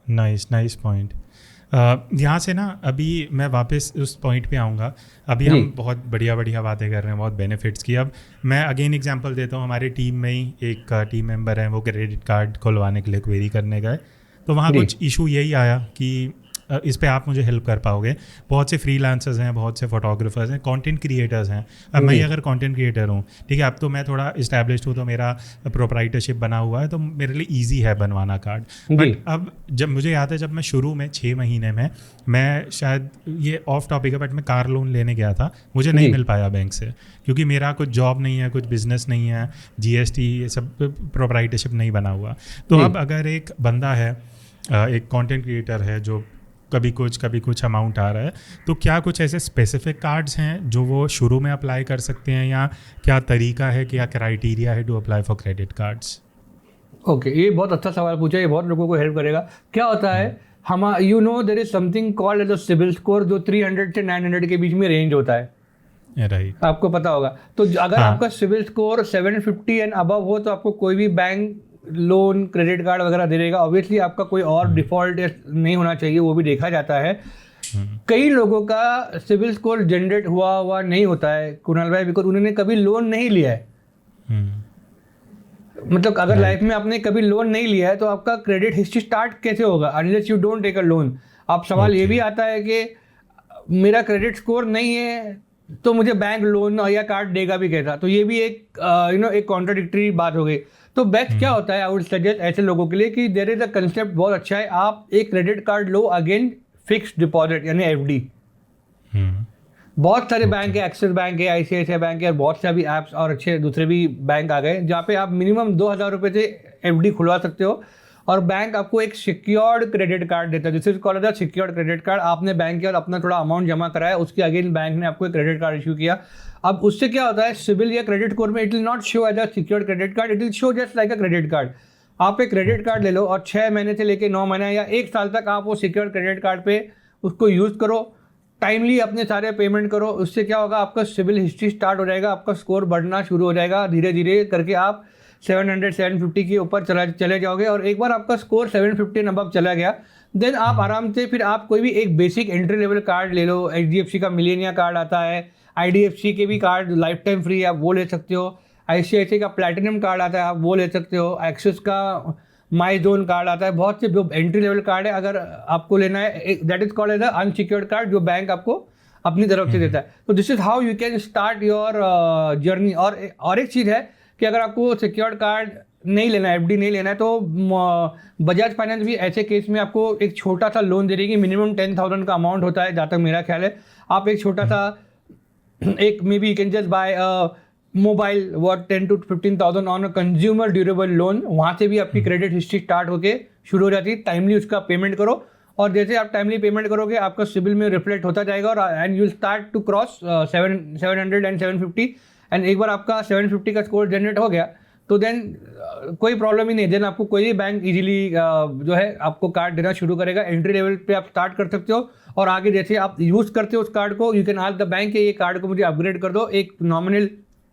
Nice point. यहाँ से ना अभी मैं वापस उस पॉइंट पे आऊँगा। अभी हम बहुत बढ़िया बातें कर रहे हैं, बहुत बेनिफिट्स की। अब मैं अगेन एग्जांपल देता हूँ, हमारे टीम में ही एक टीम मेंबर है, वो क्रेडिट कार्ड खुलवाने के लिए क्वेरी करने गए, तो वहाँ कुछ इशू यही आया कि इस पे आप मुझे हेल्प कर पाओगे। बहुत से फ्रीलांसर्स हैं, बहुत से फोटोग्राफर्स हैं, कंटेंट क्रिएटर्स हैं। अब मैं अगर कंटेंट क्रिएटर हूँ, ठीक है, अब तो मैं थोड़ा इस्टेब्लिश्ड हूँ, तो मेरा प्रोप्राइटरशिप बना हुआ है, तो मेरे लिए ईजी है बनवाना कार्ड। बट अब जब मुझे याद है, जब मैं शुरू में 6 महीने में, मैं शायद ये ऑफ टॉपिक है बट मैं कार लोन लेने गया था, मुझे नहीं मिल पाया बैंक से, क्योंकि मेरा कुछ जॉब नहीं है, कुछ बिजनेस नहीं है, GST ये सब प्रोप्राइटरशिप नहीं बना हुआ। तो अब अगर एक बंदा है, एक कंटेंट क्रिएटर है जो कभी कुछ अमाउंट आ रहा है, तो क्या कुछ ऐसे स्पेसिफिक कार्ड्स हैं जो वो शुरू में अप्लाई कर सकते हैं, या क्या तरीका है, क्या क्राइटेरिया है to apply for credit cards? Okay, ये बहुत अच्छा सवाल पूछा, ये बहुत लोगों को हेल्प करेगा। क्या होता है, हम there is something called as a CIBIL score, जो 300 से 900 के बीच में रेंज होता है, राइट, आपको पता होगा। तो अगर आपका सिबिल स्कोर 750 एंड अबव हो, तो आपको कोई भी बैंक लोन क्रेडिट कार्ड वगैरह दे देगा। ऑब्वियसली आपका कोई और डिफॉल्ट नहीं होना चाहिए, वो भी देखा जाता है। कई लोगों का सिबिल स्कोर जनरेट हुआ नहीं होता है कुणाल भाई, बिकॉज उन्होंने कभी लोन नहीं लिया है। मतलब अगर लाइफ में आपने कभी लोन नहीं लिया है तो आपका क्रेडिट हिस्ट्री स्टार्ट कैसे होगा, unless you don't take a loan. अब सवाल ये भी आता है कि मेरा क्रेडिट स्कोर नहीं है तो मुझे बैंक लोन या कार्ड देगा भी कैसा, तो ये भी एक एक कॉन्ट्राडिक्टरी बात हो गई। तो बेस्ट क्या होता है, आई वुड सजेस्ट ऐसे लोगों के लिए कि देयर इज अ कंसेप्ट बहुत अच्छा है, आप एक क्रेडिट कार्ड लो अगेन फिक्स्ड डिपॉजिट यानी FD। बहुत सारे बैंक है, एक्सिस बैंक है, ICICI बैंक है, बहुत से अभी ऐप्स और अच्छे दूसरे भी बैंक आ गए जहाँ पे आप मिनिमम 2,000 रुपये से FD खुलवा सकते हो, और बैंक आपको एक सिक्योर्ड क्रेडिट कार्ड देता है, this is called as secured credit card. आपने बैंक के और अपना थोड़ा अमाउंट जमा कराया, उसके अगेन बैंक ने आपको एक क्रेडिट कार्ड इशू किया। अब उससे क्या होता है, सिबिल या क्रेडिट स्कोर में it will not show as a secured credit card, it will show just like a credit card. आप एक क्रेडिट कार्ड ले लो और 6 महीने से लेकर 9 महीने या 1 साल तक आप वो सिक्योर्ड क्रेडिट कार्ड पे उसको यूज़ करो, टाइमली अपने सारे पेमेंट करो। उससे क्या होगा, आपका सिबिल हिस्ट्री स्टार्ट हो जाएगा, आपका स्कोर बढ़ना शुरू हो जाएगा, धीरे धीरे करके आप 700-750 के ऊपर चले जाओगे। और एक बार आपका स्कोर 750 अबव चला गया, देन आप आराम से फिर आप कोई भी एक बेसिक एंट्री लेवल कार्ड ले लो। HDFC का मिलेनिया कार्ड आता है, IDFC के भी कार्ड लाइफ टाइम फ्री आप वो ले सकते हो, ICICI का प्लैटिनम कार्ड आता है आप वो ले सकते हो, एक्सिस का माई जोन कार्ड आता है, बहुत से जो एंट्री लेवल कार्ड है अगर आपको लेना है, that is called as unsecured card जो बैंक आपको अपनी तरफ से देता है। तो this is how you can start your journey. और एक चीज़ है कि अगर आपको सिक्योर्ड कार्ड नहीं लेना है, FD नहीं लेना है, तो बजाज फाइनेंस भी ऐसे केस में आपको एक छोटा सा लोन दे देगी, मिनिमम 10,000 का अमाउंट होता है जहाँ तक मेरा ख्याल है। आप एक छोटा सा एक may be you can just by mobile worth 10 to 15,000 on a consumer durable loan, वहाँ से भी आपकी क्रेडिट हिस्ट्री स्टार्ट होके शुरू हो जाती है। टाइमली उसका पेमेंट करो और जैसे आप टाइमली पेमेंट करोगे आपका सिबिल में रिफ्लेक्ट होता जाएगा और and you start to cross 700 and 750 and एक बार आपका 750 का स्कोर जनरेट हो गया तो देन कोई प्रॉब्लम ही नहीं, देन आपको कोई भी बैंक इजीली जो है आपको कार्ड देना शुरू करेगा। एंट्री लेवल पे आप स्टार्ट कर सकते हो और आगे जैसे आप यूज़ करते हो उस कार्ड को, you can ask the bank कि ये कार्ड को मुझे अपग्रेड कर दो। एक नॉमिनल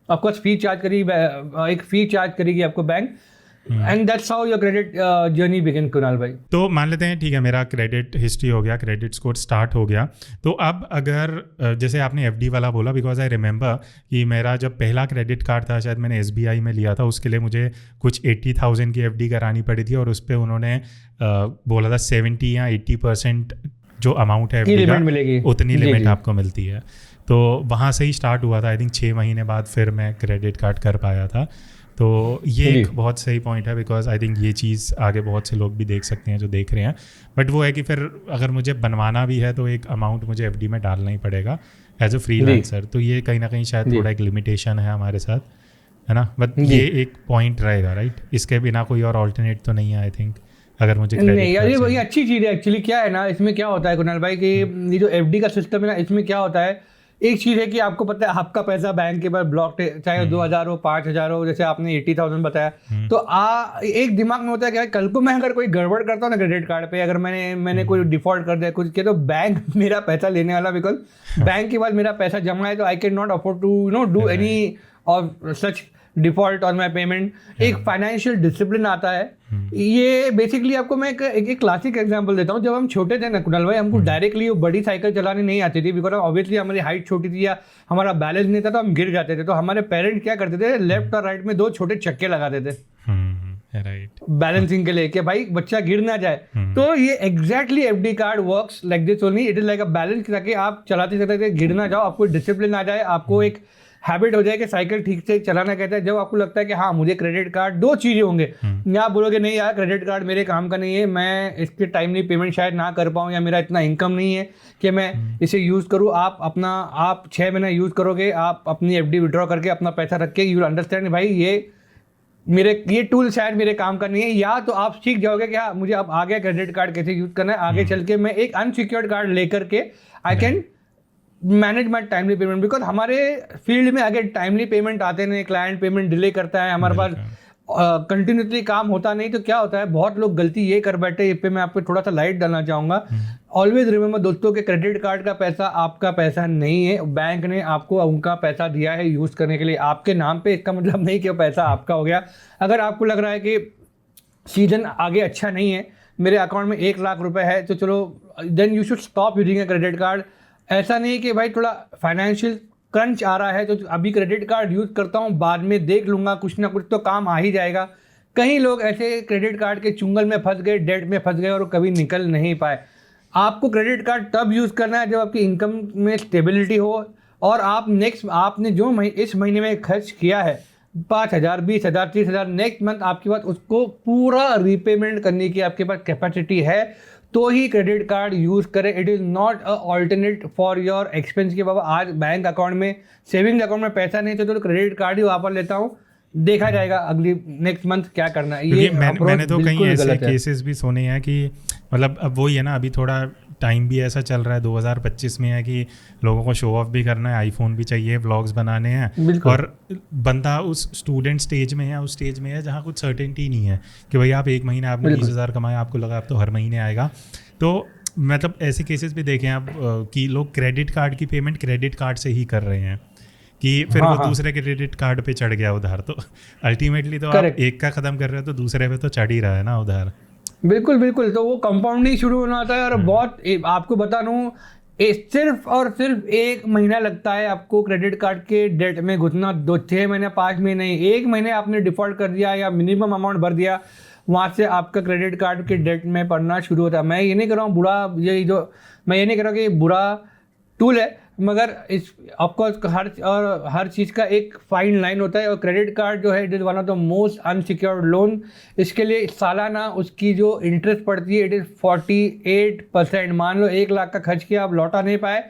आपको फी चार्ज करेगी, एक फी चार्ज करेगी आपको bank, and that's how your credit journey begin. Kunal भाई, तो मान लेते हैं ठीक है, मेरा क्रेडिट हिस्ट्री हो गया, क्रेडिट स्कोर स्टार्ट हो गया, तो अब अगर जैसे आपने एफडी वाला बोला, बिकॉज आई रिमेंबर कि मेरा जब पहला क्रेडिट कार्ड था शायद मैंने एसबीआई में लिया था, उसके लिए मुझे कुछ 80,000 की एफडी करानी पड़ी थी और उस पर उन्होंने बोला था 70 या 80% जो अमाउंट है एफडी का मिलेगी, उतनी लिमिट आपको मिलती है। तो वहाँ से ही स्टार्ट हुआ था, आई थिंक 6 महीने बाद फिर मैं क्रेडिट कार्ड कर पाया था। तो ये एक बहुत सही पॉइंट है, बिकॉज आई थिंक ये चीज़ आगे बहुत से लोग भी देख सकते हैं जो देख रहे हैं। बट वो है कि फिर अगर मुझे बनवाना भी है तो एक अमाउंट मुझे एफडी में डालना ही पड़ेगा एज अ फ्रीलांसर। तो ये कहीं ना कहीं शायद थोड़ा एक लिमिटेशन है हमारे साथ, है ना। बट ये एक पॉइंट रहेगा, राइट। इसके बिना कोई और ऑल्टरनेट तो नहीं है आई थिंक, अगर मुझे नहीं यार ये अच्छी चीज़ है एक्चुअली। क्या है ना, इसमें क्या होता है कुणाल भाई कि ये जो एफडी का सिस्टम है ना, इसमें क्या होता है, एक चीज़ है कि आपको पता है आपका पैसा बैंक के पास ब्लॉक है, चाहे 2,000 हो 5,000 हो, जैसे आपने 80,000 बताया, तो एक दिमाग में होता है कि कल को मैं अगर कोई गड़बड़ करता हूँ ना क्रेडिट कार्ड पे, अगर मैंने कोई डिफॉल्ट कर दिया कुछ किया, तो बैंक मेरा पैसा लेने वाला, बिकॉज बैंक के पास मेरा पैसा जमा है, तो I can not afford to do any of such default on my payment. एक फाइनेंशियल डिसिप्लिन आता है। ये बेसिकली आपको मैं एक क्लासिक एग्जांपल देता हूँ। जब हम छोटे थे ना कुणाल भाई, हमको डायरेक्टली वो बड़ी साइकिल चलानी नहीं आती थी, बिकॉज ऑब्वियसली हमारी हाइट छोटी थी या हमारा बैलेंस नहीं था, तो हम गिर जाते थे। तो हमारे पेरेंट्स क्या करते थे, लेफ्ट और राइट में 2 छोटे चक्के लगा देते बैलेंसिंग के लिए, कि भाई बच्चा गिर ना जाए। तो ये exactly FD card works like this only, it is like a balance, ताकि आप चलाते चलाते गिर ना जाओ, आपको डिसिप्लिन आ जाए, आपको एक हैबिट हो जाए कि साइकिल ठीक से चलाना कहता है। जब आपको लगता है कि हाँ मुझे क्रेडिट कार्ड, 2 चीज़ें होंगे, या आप बोलोगे नहीं यार क्रेडिट कार्ड मेरे काम का नहीं है, मैं इसके टाइमली पेमेंट शायद ना कर पाऊँ, या मेरा इतना इनकम नहीं है कि मैं इसे यूज़ करूँ। आप 6 महीना यूज़ करोगे, आप अपनी एफडी विड्रॉ करके अपना पैसा रख के यू विल अंडरस्टैंड भाई ये टूल शायद मेरे काम का नहीं है। या तो आप सीख जाओगे कि हाँ मुझे अब आगे क्रेडिट कार्ड कैसे यूज़ करना है, आगे चल के मैं एक अनसिक्योर्ड कार्ड लेकर के I can manage my timely payment. Because हमारे फील्ड में अगर टाइमली पेमेंट आते नहीं, क्लाइंट पेमेंट डिले करता है, हमारे पास कंटिन्यूसली काम होता नहीं, तो क्या होता है, बहुत लोग गलती ये कर बैठे। इस पे मैं आपको थोड़ा सा लाइट डालना चाहूँगा। ऑलवेज रिमेंबर दोस्तों के क्रेडिट कार्ड का पैसा आपका पैसा नहीं है, बैंक ने आपको उनका पैसा दिया है यूज़ करने के लिए आपके नाम पे। इसका मतलब नहीं कि वो पैसा आपका हो गया। अगर आपको लग रहा है कि सीजन आगे अच्छा नहीं है, मेरे अकाउंट में 1 लाख रुपए है, तो चलो then you should stop using a credit card. ऐसा नहीं कि भाई थोड़ा फाइनेंशियल क्रंच आ रहा है तो अभी क्रेडिट कार्ड यूज़ करता हूँ, बाद में देख लूँगा, कुछ ना कुछ तो काम आ ही जाएगा। कई लोग ऐसे क्रेडिट कार्ड के चुंगल में फंस गए, डेट में फंस गए और कभी निकल नहीं पाए। आपको क्रेडिट कार्ड तब यूज़ करना है जब आपकी इनकम में स्टेबिलिटी हो और आपने जो इस महीने में खर्च किया है 5,000, 20,000, 30,000, नेक्स्ट मंथ आपके पास उसको पूरा रीपेमेंट करने की आपके पास कैपेसिटी है, तो ही क्रेडिट कार्ड यूज़ करें। It is not a alternate for your expense के बाबा आज बैंक अकाउंट में, सेविंग अकाउंट में पैसा नहीं तो क्रेडिट कार्ड ही वापस लेता हूँ, देखा जाएगा अगली नेक्स्ट मंथ क्या करना है। ये मैंने तो कई ऐसे केसेस भी सुने हैं कि मतलब अब वही है ना, अभी थोड़ा टाइम भी ऐसा चल रहा है 2025 में है कि लोगों को शो ऑफ भी करना है, आईफोन भी चाहिए, व्लॉग्स बनाने हैं, और बंदा उस स्टूडेंट स्टेज में है, उस स्टेज में है जहाँ कुछ सर्टेनिटी नहीं है कि भाई आप 1 महीने आपने 20,000 कमाया, आपको लगा आप तो हर महीने आएगा। तो मतलब ऐसे केसेस भी देखे हैं आप कि लोग क्रेडिट कार्ड की पेमेंट क्रेडिट कार्ड से ही कर रहे हैं कि फिर वो दूसरे क्रेडिट कार्ड पे चढ़ गया उधार। तो अल्टीमेटली तो आप एक का ख़त्म कर रहे हो तो दूसरे पे तो चढ़ ही रहा है ना उधार। बिल्कुल बिल्कुल, तो वो कंपाउंडिंग शुरू होना आता है। और बहुत आपको बता दूँ, सिर्फ और सिर्फ 1 महीना लगता है आपको क्रेडिट कार्ड के डेट में घुसना। 6 महीने 5 महीने नहीं, 1 महीने आपने डिफॉल्ट कर दिया या मिनिमम अमाउंट भर दिया, वहाँ से आपका क्रेडिट कार्ड के डेट में पड़ना शुरू होता है। मैं ये नहीं कर रहा हूँ मैं ये नहीं कर रहा कि बुरा टूल है, मगर इस ऑफकोर्स हर चीज़ का एक फाइन लाइन होता है। और क्रेडिट कार्ड जो है it is one of the most unsecured loan. इसके लिए सालाना उसकी जो इंटरेस्ट पड़ती है इट इज़ 48%। मान लो 1 लाख का खर्च किया, आप लौटा नहीं पाए,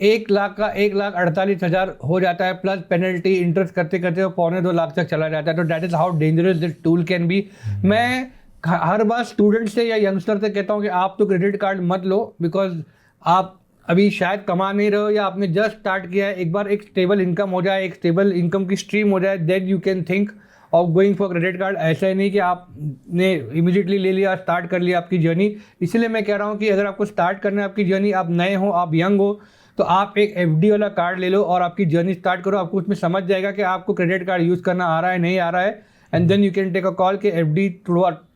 1 लाख का 1,48,000 हो जाता है, प्लस पेनल्टी इंटरेस्ट करते करते वो 2.25 लाख तक चला जाता है। तो that is how dangerous this tool can be. मैं हर बार स्टूडेंट से या यंगस्टर से कहता हूँ कि आप तो क्रेडिट कार्ड मत लो, बिकॉज आप अभी शायद कमा नहीं रहे हो या आपने जस्ट स्टार्ट किया है। एक बार एक स्टेबल इनकम हो जाए, एक स्टेबल इनकम की स्ट्रीम हो जाए, then you can think of going for credit card. ऐसा ही नहीं कि आपने इमीडिएटली ले लिया, स्टार्ट कर लिया आपकी जर्नी। इसलिए मैं कह रहा हूँ कि अगर आपको स्टार्ट करना है आपकी जर्नी, आप नए हो, आप यंग हो, तो आप एक FD वाला कार्ड ले लो और आपकी जर्नी स्टार्ट करो। आपको उसमें समझ जाएगा कि आपको क्रेडिट कार्ड यूज़ करना आ रहा है नहीं आ रहा है, and then you can take a call कि FD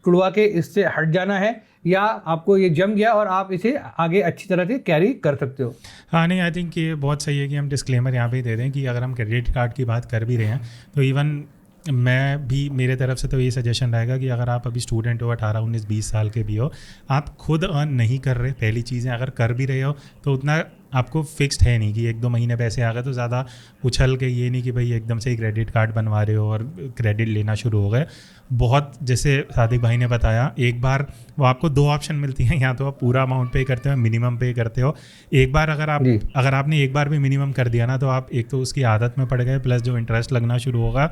तुड़वा के इससे हट जाना है, या आपको ये जम गया और आप इसे आगे अच्छी तरह से कैरी कर सकते हो। हाँ नहीं, आई थिंक ये बहुत सही है कि हम डिस्क्लेमर यहाँ पे दे दें कि अगर हम क्रेडिट कार्ड की बात कर भी रहे हैं तो इवन मैं भी, मेरे तरफ से तो ये सजेशन रहेगा कि अगर आप अभी स्टूडेंट हो, 18, 19, 20 साल के भी हो, आप खुद अर्न नहीं कर रहे, पहली चीज़ें अगर कर भी रहे हो तो उतना आपको फिक्स्ड है नहीं कि 1-2 महीने पैसे आ गए तो ज़्यादा उछल के ये नहीं कि भाई एकदम से ही क्रेडिट कार्ड बनवा रहे हो और क्रेडिट लेना शुरू हो गए। बहुत, जैसे सादिक भाई ने बताया, एक बार वो आपको 2 ऑप्शन मिलती हैं, या तो आप पूरा अमाउंट पे करते हो, मिनिमम पे करते हो। एक बार अगर आपने एक बार भी मिनिमम कर दिया ना, तो आप एक तो उसकी आदत में पड़ गए, प्लस जो इंटरेस्ट लगना शुरू होगा,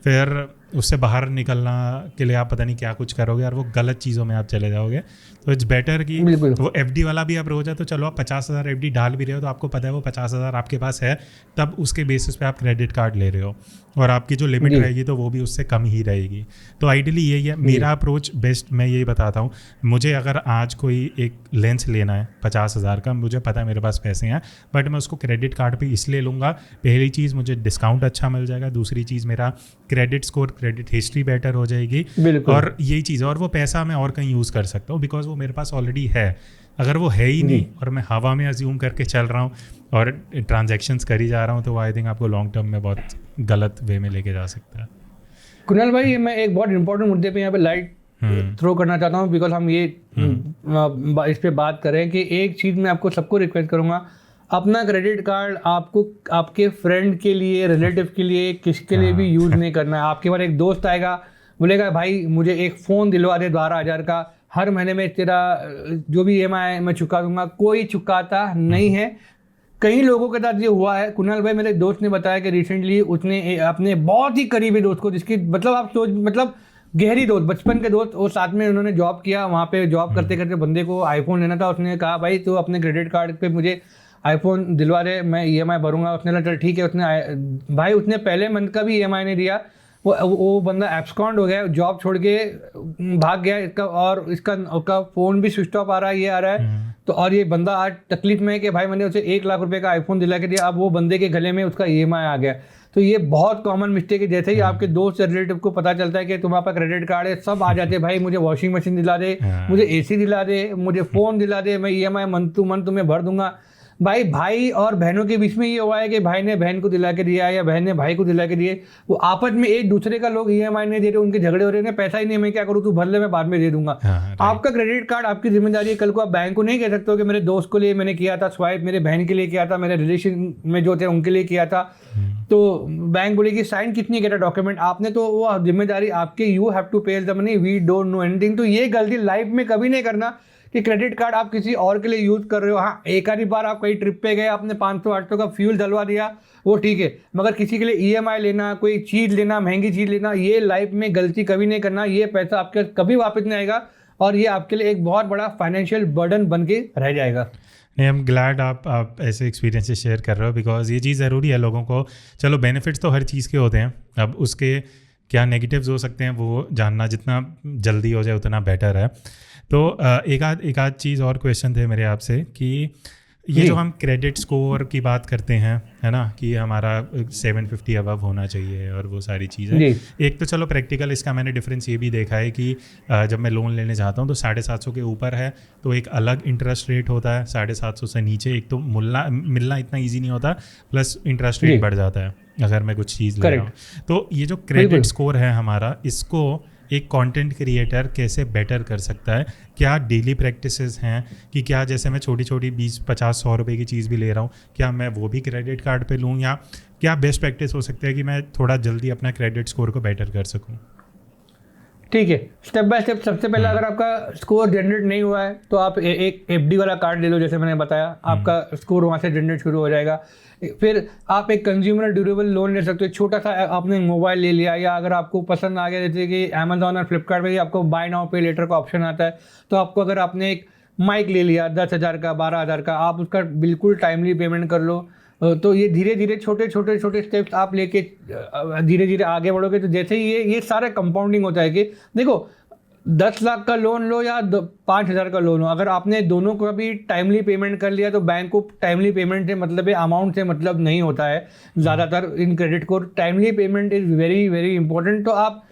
फिर उससे बाहर निकलना के लिए आप पता नहीं क्या कुछ करोगे और वो गलत चीज़ों में आप चले जाओगे। तो इट्स बेटर कि वो FD वाला भी अप्रोच है, तो चलो आप 50,000 FD डाल भी रहे हो तो आपको पता है वो 50,000 आपके पास है, तब उसके बेसिस पे आप क्रेडिट कार्ड ले रहे हो और आपकी जो लिमिट रहेगी तो वो भी उससे कम ही रहेगी। तो आइडियली यही है मेरा अप्रोच बेस्ट। मैं यही बताता हूँ, मुझे अगर आज कोई एक लेंस लेना है 50,000 का, मुझे पता है मेरे पास पैसे हैं, बट मैं उसको क्रेडिट कार्ड पे इसलिए लूँगा, पहली चीज़ मुझे डिस्काउंट अच्छा मिल जाएगा, दूसरी चीज़ मेरा credit score, credit history better हो जाएगी, और यही चीज़, और वो पैसा मैं और कहीं यूज़ कर सकता हूँ बिकॉज वो मेरे पास ऑलरेडी है। अगर वो है ही नहीं और मैं हवा में अज्यूम करके चल रहा हूँ और ट्रांजैक्शंस कर ही जा रहा हूँ, तो आई थिंक आपको लॉन्ग टर्म में बहुत गलत वे में लेके जा सकता है। कुणाल भाई, मैं एक बहुत इंपॉर्टेंट मुद्दे पे यहाँ पे लाइट थ्रो करना चाहता हूँ, बिकॉज हम ये इस पे बात करें कि एक चीज़ मैं आपको सबको रिक्वेस्ट करूँगा, अपना क्रेडिट कार्ड आपको आपके फ्रेंड के लिए, रिलेटिव के लिए, किसके लिए भी यूज़ नहीं करना है। आपके पास एक दोस्त आएगा, बोलेगा भाई मुझे एक फ़ोन दिलवा दे 12,000 का, हर महीने में तेरा जो भी EMI मैं चुका दूंगा, कोई चुकाता नहीं है। कई लोगों के साथ ये हुआ है। कुणाल भाई, मेरे दोस्त ने बताया कि रिसेंटली उसने अपने बहुत ही करीबी दोस्त को, जिसकी मतलब आप सोच, मतलब गहरी दोस्त, बचपन के दोस्त, और साथ में उन्होंने जॉब किया, वहाँ पे जॉब करते करते बंदे को आईफोन लेना था। उसने कहा भाई तो अपने क्रेडिट कार्ड पे मुझे आईफोन दिलवा दे, मैं EMI भरूंगा। उसने कहा चल ठीक है। भाई उसने पहले मंथ का भी EMI नहीं दिया। वो बंदा एब्सकॉन्ड हो गया, जॉब छोड़ के भाग गया इसका, और उसका फ़ोन भी स्विच ऑफ आ रहा है, ये आ रहा है। तो और ये बंदा आज तकलीफ में है कि भाई मैंने उसे 1 लाख रुपए का आईफोन दिला के दिया, अब वो बंदे के गले में उसका EMI आ गया। तो ये बहुत कॉमन मिस्टेक है। जैसे ही आपके दोस्त या रिलेटिव को पता चलता है कि तुम्हारे पास क्रेडिट कार्ड है, सब आ जाते हैं, भाई मुझे वॉशिंग मशीन दिला दे, मुझे AC दिला दे, मुझे फ़ोन दिला दे, मैं EMI मंथ टू मंथ तुम्हें भर दूंगा। भाई और बहनों के बीच में ये हुआ है कि भाई ने बहन को दिला के दिया या बहन ने भाई को दिला के दिए, वो आपस में एक दूसरे का लोग EMI नहीं दे रहे, उनके झगड़े हो रहे हैं, पैसा ही नहीं, मैं क्या करूँ, तू भर ले, मैं बाद में दे दूंगा। आपका क्रेडिट कार्ड आपकी जिम्मेदारी है। कल को आप बैंक को नहीं कह सकते हो कि मेरे दोस्त के लिए मैंने किया था स्वाइप, मेरे बहन के लिए किया था, मेरे रिलेशन में जो थे उनके लिए किया था, तो बैंक बोलेगी साइन कितनी किया था डॉक्यूमेंट आपने, तो वो जिम्मेदारी आपके, you have to pay the money, we don't know anything. तो ये गलती लाइफ में कभी नहीं करना कि क्रेडिट कार्ड आप किसी और के लिए यूज़ कर रहे हो। हाँ, एक आधी बार आप कहीं ट्रिप पे गए, आपने 500-800 का फ्यूल डलवा दिया, वो ठीक है, मगर किसी के लिए EMI लेना, कोई चीज़ लेना, महंगी चीज़ लेना, ये लाइफ में गलती कभी नहीं करना। ये पैसा आपके कभी वापस नहीं आएगा और ये आपके लिए एक बहुत बड़ा फाइनेंशियल बर्डन बन के रह जाएगा। नहीं, आई एम ग्लैड आप ऐसे एक्सपीरियंसेस शेयर कर रहे हो, बिकॉज ये चीज़ ज़रूरी है लोगों को। चलो बेनिफिट्स तो हर चीज़ के होते हैं, अब उसके क्या नेगेटिव्स हो सकते हैं वो जानना जितना जल्दी हो जाए उतना बेटर है। तो एक आध चीज़ और क्वेश्चन थे मेरे आपसे कि ये जो हम क्रेडिट स्कोर की बात करते हैं, है ना, कि हमारा 750 अबव होना चाहिए और वो सारी चीज़ें, एक तो चलो प्रैक्टिकल इसका मैंने डिफरेंस ये भी देखा है कि जब मैं लोन लेने जाता हूँ तो 750 के ऊपर है तो एक अलग इंटरेस्ट रेट होता है, 750 से नीचे एक तो मिलना इतना ईजी नहीं होता, प्लस इंटरेस्ट रेट बढ़ जाता है अगर मैं कुछ चीज़ ले रहा हूँ। तो ये जो क्रेडिट स्कोर है हमारा, इसको एक कंटेंट क्रिएटर कैसे बेटर कर सकता है? क्या डेली प्रैक्टिसेस हैं कि क्या जैसे मैं छोटी छोटी 20-50-100 रुपए की चीज़ भी ले रहा हूँ, क्या मैं वो भी क्रेडिट कार्ड पे लूँ, या क्या बेस्ट प्रैक्टिस हो सकता है कि मैं थोड़ा जल्दी अपना क्रेडिट स्कोर को बेटर कर सकूँ? ठीक है, स्टेप बाय स्टेप। सबसे पहले अगर आपका स्कोर जनरेट नहीं हुआ है तो आप एक एफडी वाला कार्ड ले लो, जैसे मैंने बताया, आपका स्कोर वहाँ से जनरेट शुरू हो जाएगा। फिर आप एक कंज्यूमर ड्यूरेबल लोन ले सकते हो, छोटा सा आपने मोबाइल ले लिया, या अगर आपको पसंद आ गया, जैसे कि अमेजोन और फ्लिपकार्ट में आपको बाय नाउ पे लेटर का ऑप्शन आता है, तो आपको अगर आपने एक माइक ले लिया 10,000 का 12,000 का, आप उसका बिल्कुल टाइमली पेमेंट कर लो। तो ये धीरे धीरे छोटे स्टेप्स आप लेके धीरे धीरे आगे बढ़ोगे। तो जैसे ही ये सारा कंपाउंडिंग होता है कि देखो 10 लाख का लोन लो या 5,000 का लोन हो, अगर आपने दोनों का भी टाइमली पेमेंट कर लिया तो बैंक को टाइमली पेमेंट से मतलब है, अमाउंट से मतलब नहीं होता है ज़्यादातर इन क्रेडिट को। Timely payment is very very important. तो आप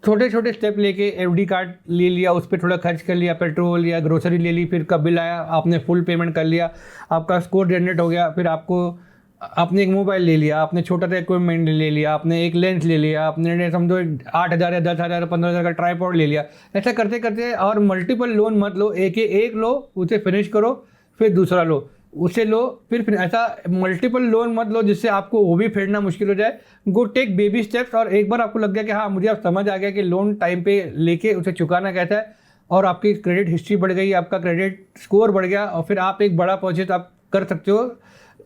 छोटे स्टेप लेके एफडी कार्ड ले लिया, उस पर थोड़ा खर्च कर लिया, पेट्रोल या ग्रोसरी ले ली, फिर का बिल आया, आपने फुल पेमेंट कर लिया, आपका स्कोर जनरेट हो गया। फिर आपने एक मोबाइल ले लिया, आपने छोटा सा इक्विपमेंट ले लिया, आपने एक लेंस ले लिया, आपने समझो 8,000 या 10,000 15,000 का ट्राइपॉड ले लिया। ऐसा करते करते, और मल्टीपल लोन मत लो, एक लो, उसे फिनिश करो, फिर दूसरा लो, उसे लो, फिर ऐसा मल्टीपल लोन मत लो जिससे आपको वो भी फेरना मुश्किल हो जाए। गो टेक बेबी स्टेप्स, और एक बार आपको लग गया कि हाँ मुझे अब समझ आ गया कि लोन टाइम पे लेके उसे चुकाना कैसा है, और आपकी क्रेडिट हिस्ट्री बढ़ गई, आपका क्रेडिट स्कोर बढ़ गया, और फिर आप एक बड़ा परचेज आप कर सकते हो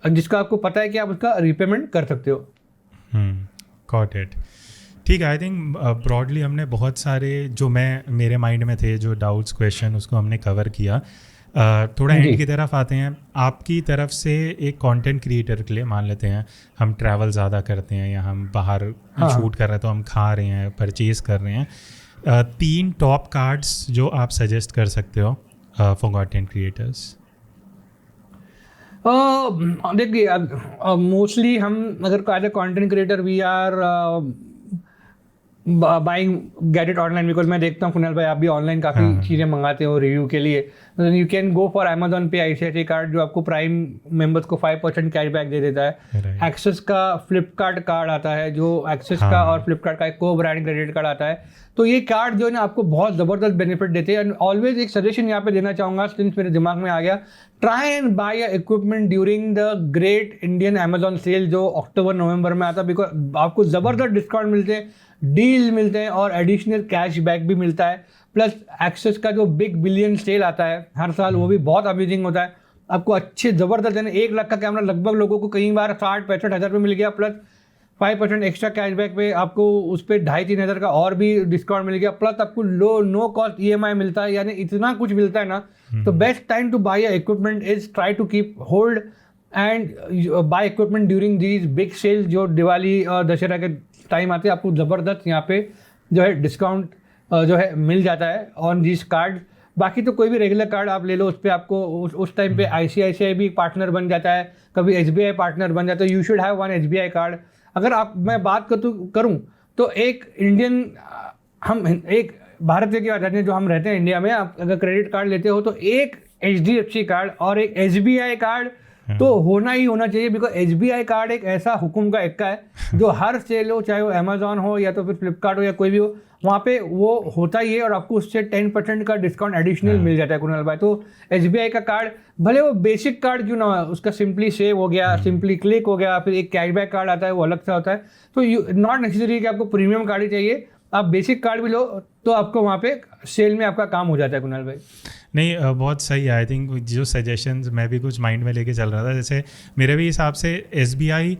जिसका आपको पता है कि आप उसका रीपेमेंट कर सकते हो। Got it. ठीक है, आई थिंक ब्रॉडली हमने बहुत सारे जो मेरे माइंड में थे जो डाउट्स क्वेश्चन उसको हमने कवर किया। थोड़ा एंड की तरफ आते हैं। आपकी तरफ से एक कंटेंट क्रिएटर के लिए, मान लेते हैं हम ट्रैवल ज़्यादा करते हैं या हम बाहर शूट कर रहे हैं, तो हम खा रहे हैं, परचेज कर रहे हैं, 3 टॉप कार्ड्स जो आप सजेस्ट कर सकते हो फॉर कंटेंट क्रिएटर्स? देखिए, मोस्टली हम अगर as a content creator we are buying get it online, because मैं देखता हूँ कुणाल भाई आप भी ऑनलाइन काफ़ी चीज़ें मंगाते हो रिव्यू के लिए। You can go for Amazon पे ICICI कार्ड जो आपको प्राइम मेंबर्स को 5% कैशबैक दे देता है। एक्सेस का फ्लिपकार्ट कार्ड आता है जो एक्सेस का और फ्लिपकार्ट का एक को ब्रांड क्रेडिट कार्ड आता है। तो ये कार्ड जो है ना आपको बहुत ज़बरदस्त बेनिफिट देते हैं। एंड ऑलवेज एक सजेशन यहाँ पे देना चाहूँगा, सिंस मेरे दिमाग में आ गया, try and buy a equipment during the great Indian Amazon sale जो अक्टूबर नवंबर में आता है, बिकॉज आपको ज़बरदस्त डिस्काउंट मिलते हैं, डील मिलते हैं और एडिशनल कैशबैक भी मिलता है। प्लस एक्सेस का जो बिग बिलियन सेल आता है हर साल, वो भी बहुत अमेजिंग होता है। आपको अच्छे ज़बरदस्त है, 1 लाख का कैमरा लगभग लोगों को कई बार 60-65 हज़ार पे मिल गया, प्लस 5% एक्स्ट्रा कैशबैक पे आपको उस पर 2,500-3 हज़ार का और भी डिस्काउंट मिल गया, प्लस आपको नो कॉस्ट EMI मिलता है, यानी इतना कुछ मिलता है ना। तो best time to buy equipment is try to keep hold and buy equipment during these big sale जो दिवाली और दशहरा के टाइम आते हैं। आपको ज़बरदस्त यहाँ पे जो है डिस्काउंट जो है मिल जाता है ऑन दिस कार्ड। बाकी तो कोई भी रेगुलर कार्ड आप ले लो, उस पर आपको उस टाइम पे ICICI भी पार्टनर बन जाता है, कभी SBI पार्टनर बन जाता है। You should have 1 SBI card. अगर मैं बात करूँ तो एक इंडियन, हम एक भारतीय की बात करते हैं जो हम रहते हैं इंडिया में, आप अगर क्रेडिट कार्ड लेते हो तो एक HDFC कार्ड और एक SBI कार्ड तो होना ही होना चाहिए, बिकॉज SBI कार्ड एक ऐसा हुक्म का एक्का है जो हर सेल हो, चाहे वो अमेजोन हो या तो फिर फ्लिपकार्ट हो या कोई भी हो, वहाँ पे वो होता ही है और आपको उससे 10% का डिस्काउंट एडिशनल मिल जाता है कुणाल भाई। तो SBI का कार्ड भले वो बेसिक कार्ड क्यों ना हो, उसका सिंपली सेव हो गया, सिंपली क्लिक हो गया, फिर एक कैशबैक कार्ड आता है वो अलग सा होता है। तो नॉट नेसेसरी कि आपको प्रीमियम कार्ड ही चाहिए, आप बेसिक कार्ड भी लो तो आपको वहाँ पे सेल में आपका काम हो जाता है कुणाल भाई। नहीं, बहुत सही है। आई थिंक जो सजेशंस मैं भी कुछ माइंड में लेके चल रहा था, जैसे मेरे भी हिसाब से SBI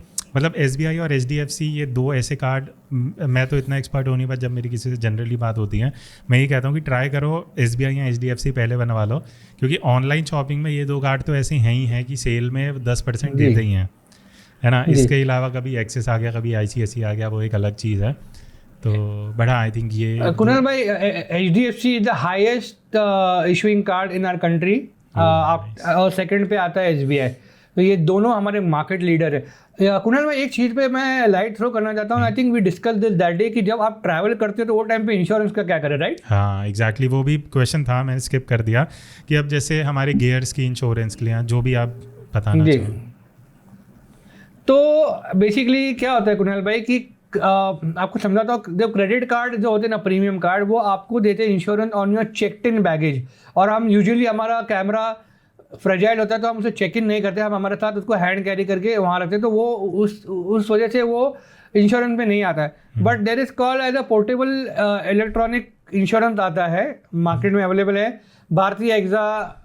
और HDFC ये 2 ऐसे कार्ड, मैं तो इतना एक्सपर्ट हो नहीं, पर जब मेरी किसी से जनरली बात होती है मैं ये कहता हूँ कि ट्राई करो SBI या HDFC पहले बनवा लो, क्योंकि ऑनलाइन शॉपिंग में ये 2 कार्ड तो ऐसे हैं ही हैं कि सेल में 10% देते ही हैं, है ना। इसके अलावा कभी एक्सेस आ गया, कभी ICICI आ गया, वो एक अलग चीज़ है। तो बड़ा आई थिंक ये कुणाल भाई HDFC is the highest issuing card in our country, और सेकंड पे आता है SBI। तो ये दोनों हमारे मार्केट लीडर है। कुणाल भाई एक चीज़ पे मैं लाइट थ्रो करना चाहता हूँ, I think we discuss this that day, कि जब आप ट्रैवल करते हो तो वो टाइम पे इंश्योरेंस का क्या करें, राइट? हाँ एग्जैक्टली, वो भी क्वेश्चन था, मैंने स्किप कर दिया कि अब जैसे हमारे गियर्स की इंश्योरेंस के लिए जो भी आप बताना चाहो। तो बेसिकली क्या होता है कुणाल भाई कि आपको समझाता हूँ, जब क्रेडिट कार्ड जो होते हैं ना, प्रीमियम कार्ड, वो आपको देते हैं insurance on your checked in baggage. और हम यूजुअली, हमारा कैमरा फ्रेजाइल होता है तो हम उसे चेक इन नहीं करते, हम हमारे साथ उसको हैंड कैरी करके वहाँ रखते हैं। तो वो उस वजह से वो इंश्योरेंस में नहीं आता है, but there is called as a portable electronic insurance आता है, मार्केट में अवेलेबल है। भारतीय एक्सा,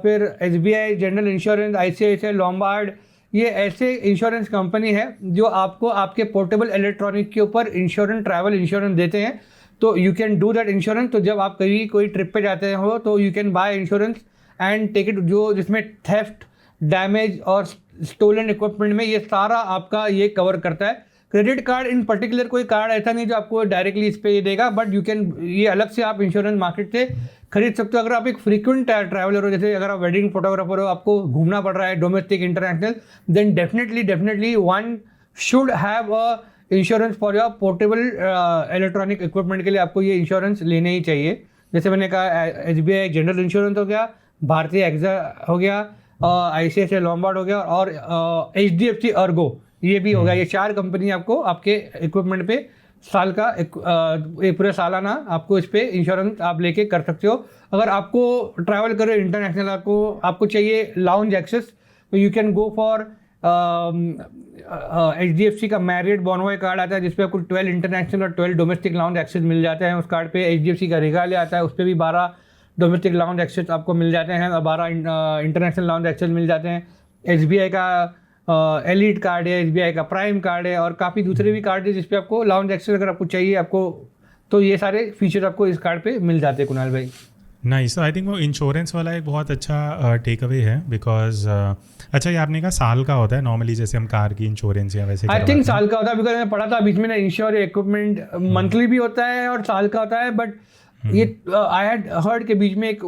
फिर SBI general insurance, ICICI Lombard, ये ऐसे इंश्योरेंस कंपनी है जो आपको आपके पोर्टेबल इलेक्ट्रॉनिक के ऊपर इंश्योरेंस, ट्रैवल इंश्योरेंस देते हैं। तो you can do that insurance. तो जब आप कहीं कोई ट्रिप पे जाते हो तो you can buy insurance and take it, जो जिसमें थेफ्ट, डैमेज और स्टोलन इक्विपमेंट में ये सारा आपका ये कवर करता है। क्रेडिट कार्ड इन पर्टिकुलर कोई कार्ड ऐसा नहीं जो आपको डायरेक्टली इस पे ये देगा, बट यू कैन, ये अलग से आप इंश्योरेंस मार्केट से खरीद सकते हो। अगर आप एक फ्रीक्वेंट ट्रैवलर हो, जैसे अगर आप वेडिंग फोटोग्राफर हो, आपको घूमना पड़ रहा है domestic, international, then definitely one should have a insurance for your portable electronic equipment के लिए आपको ये इंश्योरेंस लेने ही चाहिए। जैसे मैंने कहा SBI जनरल इंश्योरेंस हो गया, भारतीय एक्सा हो गया, ICICI लॉम्बार्ड हो गया और HDFC अर्गो ये भी हो गया। ये 4 कंपनी आपको आपके इक्विपमेंट पे साल का एक पूरे सालाना आपको इस पे इंश्योरेंस आप लेके कर सकते हो। अगर आपको ट्रैवल करो इंटरनेशनल, आपको चाहिए लाउंज एक्सेस, तो you can go for HDFC का मैरियट बॉनवॉय कार्ड आता है जिसपे आपको 12 इंटरनेशनल और 12 डोमेस्टिक लाउंज एक्सेस मिल जाते हैं। उस कार्ड पे HDFC का रिगालिया आता है, उस पर भी 12 डोमेस्टिक लाउंज एक्सेस आपको मिल जाते हैं और 12 इंटरनेशनल लाउंज एक्सेस मिल जाते हैं। SBI का एलिट कार्ड है, SBI का प्राइम कार्ड है और काफ़ी दूसरे भी कार्ड है जिसपे आपको लाउंज एक्सेस अगर आपको चाहिए आपको, तो ये सारे फीचर आपको इस कार्ड पे मिल जाते हैं कुणाल भाई। नाइस। आई थिंक वो इंश्योरेंस वाला एक बहुत अच्छा टेक अवे है, बिकॉज अच्छा ये आपने कहा साल का होता है नॉर्मली, जैसे हम कार की इंश्योरेंस या वैसे आई थिंक साल का होता है, बिकॉज मैंने पढ़ा था बीच में ना, इंश्योर इक्विपमेंट मंथली भी होता है और साल का होता है, बट ये आई हैड हर्ड के बीच में एक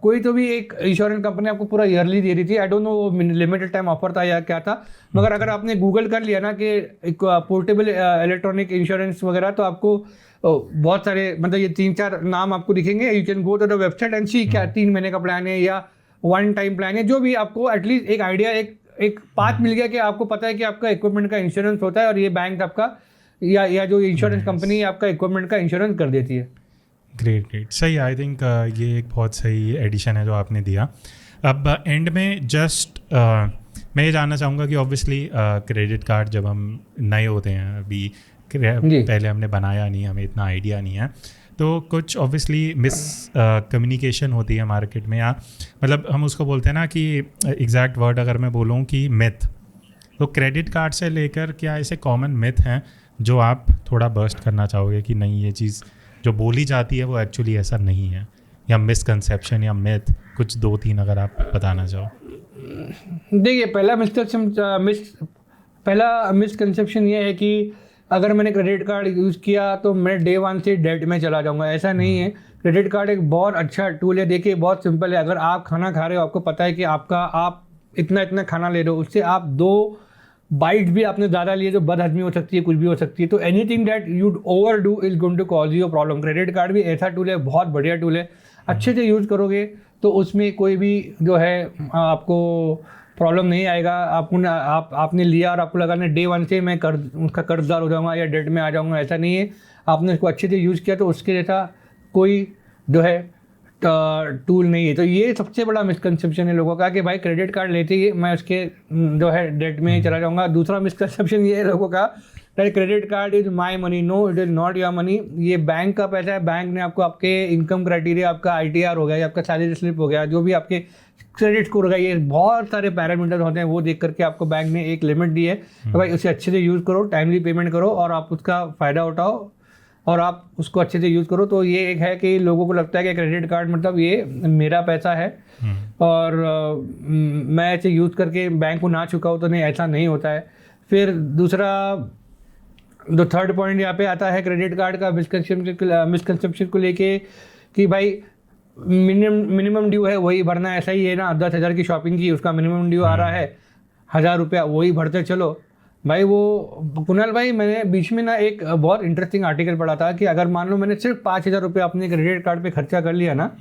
कोई तो भी एक इंश्योरेंस कंपनी आपको पूरा ईयरली दे रही थी। आई डोंट नो वो लिमिटेड टाइम ऑफर था या क्या था, मगर अगर आपने गूगल कर लिया ना कि एक पोर्टेबल इलेक्ट्रॉनिक इंश्योरेंस वगैरह, तो आपको बहुत सारे, मतलब ये 3-4 नाम आपको दिखेंगे। You can go to the website and see क्या 3 महीने का प्लान है या 1 टाइम प्लान है, जो भी आपको एटलीस्ट एक आइडिया, एक पाथ मिल गया कि आपको पता है कि आपका इक्विपमेंट का इंश्योरेंस होता है और ये बैंक आपका या जो इंश्योरेंस कंपनी आपका इक्विपमेंट का इंश्योरेंस कर देती है। ग्रेट। सही, आई थिंक ये एक बहुत सही एडिशन है जो आपने दिया। अब एंड में जस्ट मैं ये जानना चाहूँगा कि ऑब्वियसली क्रेडिट कार्ड जब हम नए होते हैं, अभी पहले हमने बनाया नहीं, हमें इतना आइडिया नहीं है, तो कुछ ऑब्वियसली मिस कम्युनिकेशन होती है मार्केट में, या मतलब हम उसको बोलते हैं ना कि एग्जैक्ट वर्ड अगर मैं बोलूँ कि मिथ, तो क्रेडिट कार्ड से लेकर क्या ऐसे कॉमन मिथ हैं जो आप थोड़ा बर्स्ट करना चाहोगे कि नहीं ये चीज़ जो बोली जाती है वो एक्चुअली ऐसा नहीं है, या मिसकंसेप्शन या मिथ, कुछ 2-3 अगर आप बताना चाहो। देखिए, पहला मिसकंसेप्शन ये है कि अगर मैंने क्रेडिट कार्ड यूज़ किया तो मैं डे 1 से डेट में चला जाऊंगा, ऐसा नहीं है। क्रेडिट कार्ड एक बहुत अच्छा टूल है। देखिए बहुत सिंपल है, अगर आप खाना खा रहे हो, आपको पता है कि आप इतना खाना ले रहे हो, उससे आप 2 बाइट्स भी आपने ज़्यादा लिए तो बदहजमी हो सकती है, कुछ भी हो सकती है। तो anything that you'd overdo is going to cause you problem. Credit card भी ऐसा टूल है, बहुत बढ़िया टूल है, अच्छे से यूज़ करोगे तो उसमें कोई भी जो है आपको प्रॉब्लम नहीं आएगा। आपने लिया और आपको लगा ना डे 1 से मैं उसका कर्जदार हो जाऊँगा या डेट में आ जाऊँगा, ऐसा नहीं है। आपने उसको अच्छे से यूज़ किया तो उसके जैसा कोई जो है टूल नहीं है। तो ये सबसे बड़ा मिसकंसेप्शन है लोगों का कि भाई क्रेडिट कार्ड लेते ही मैं उसके जो है डेट में चला जाऊँगा। दूसरा मिसकंसेप्शन ये है लोगों का that credit card is my money. No, it is not your money. ये बैंक का पैसा है। बैंक ने आपको आपके इनकम क्राइटेरिया, आपका ITR हो गया या आपका सैलरी स्लिप हो गया, जो भी आपके क्रेडिट स्कोर हो गया, ये बहुत सारे पैरामीटर्स होते हैं, वो देख करके आपको बैंक ने एक लिमिट दी है तो भाई उसे अच्छे से यूज़ करो, टाइमली पेमेंट करो और आप उसका फ़ायदा उठाओ और आप उसको अच्छे से यूज़ करो। तो ये एक है कि लोगों को लगता है कि क्रेडिट कार्ड मतलब ये मेरा पैसा है और मैं इसे यूज़ करके बैंक को ना चुकाऊँ, तो नहीं, ऐसा नहीं होता है। फिर दूसरा जो थर्ड पॉइंट यहाँ पे आता है क्रेडिट कार्ड का मिसकंसेप्शन को लेके कि भाई मिनिमम ड्यू है वही भरना है। ऐसा ही है ना, 10,000 की शॉपिंग की, उसका मिनिमम ड्यू आ रहा है 1,000 रुपया, वही भरते चलो भाई। वो कुणाल भाई, मैंने बीच में ना एक बहुत इंटरेस्टिंग आर्टिकल पढ़ा था कि अगर मान लो मैंने सिर्फ 5,000 रुपये अपने क्रेडिट कार्ड पे खर्चा कर लिया ना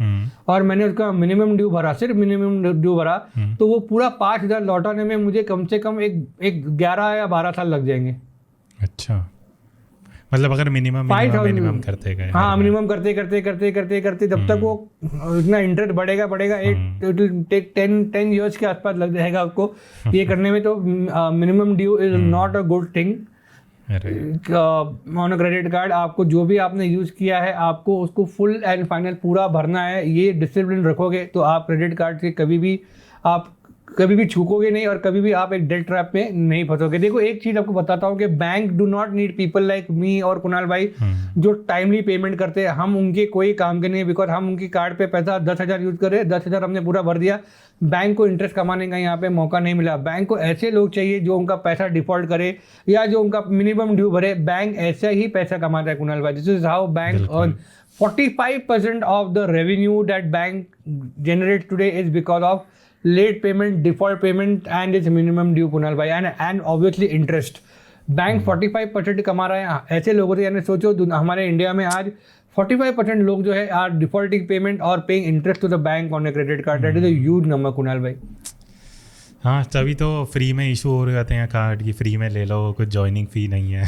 और मैंने उसका मिनिमम ड्यू भरा, सिर्फ मिनिमम ड्यू भरा, तो वो पूरा 5,000 लौटाने में मुझे कम से कम एक 11 या 12 साल लग जाएंगे। अच्छा, मतलब अगर मिनिमम करते गए, हाँ, मिनिमम करते जब तक वो इतना इंटरेस्ट बढ़ेगा 10 ईयर्स के आसपास लग जाएगा आपको ये करने में। तो minimum due is not a good thing. On credit card आपको जो भी आपने यूज़ किया है आपको उसको फुल एंड फाइनल पूरा भरना है। ये डिसिप्लिन रखोगे तो आप क्रेडिट कार्ड से कभी भी छूकोगे नहीं और कभी भी आप एक डेट ट्रैप में नहीं फंसोगे। देखो एक चीज़ आपको बताता हूँ कि bank do not need people like me और कुणाल भाई जो टाइमली पेमेंट करते हैं। हम उनके कोई काम के नहीं, बिकॉज हम उनकी कार्ड पे पैसा 10,000 यूज़ करें, 10,000 हमने पूरा भर दिया, बैंक को इंटरेस्ट कमाने का यहाँ पे मौका नहीं मिला। बैंक को ऐसे लोग चाहिए जो उनका पैसा डिफॉल्ट करे या जो उनका मिनिमम ड्यू भरे। बैंक ऐसा ही पैसा कमाता है कुणाल भाई। This is how bank earn 45% of the revenue that bank generate today is because of late payment, default payment and is minimum due Kunal भाई, एंड ऑब्वियसली इंटरेस्ट। बैंक 45% कमा रहा है ऐसे लोगों से। यानी सोचो हमारे इंडिया में आज 45% लोग जो है आर डिफॉल्टिंग पेमेंट और paying interest to the bank on a credit card. That is a huge number Kunal भाई। हाँ, तभी तो फ्री में इशू हो रहे हैं कार्ड की, फ्री में ले लो, कुछ जॉइनिंग फी नहीं है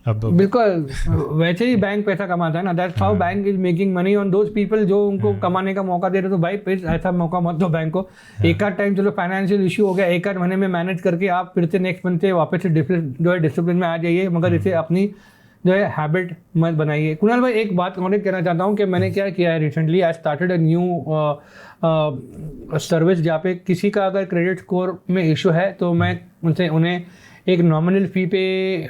अब। बिल्कुल वैसे ही बैंक पैसा कमाता है ना। That's how bank is making money on those people जो उनको कमाने का मौका दे रहे। तो भाई प्लीज ऐसा मौका मत दो बैंक को। एक आध टाइम चलो फाइनेंशियल इशू हो गया, एक आध महीने में मैनेज करके आप फिर से नेक्स्ट मंथ से वापस से जो है डिसिप्लिन में आ जाइए, मगर इसे अपनी जो है हैबिट मत बनाइए। कुणाल भाई एक बात और कहना चाहता हूँ कि मैंने क्या किया है recently, I started a new service जहाँ पे किसी का अगर क्रेडिट स्कोर में इशू है तो मैं उन्हें एक नॉमिनल फ़ी पे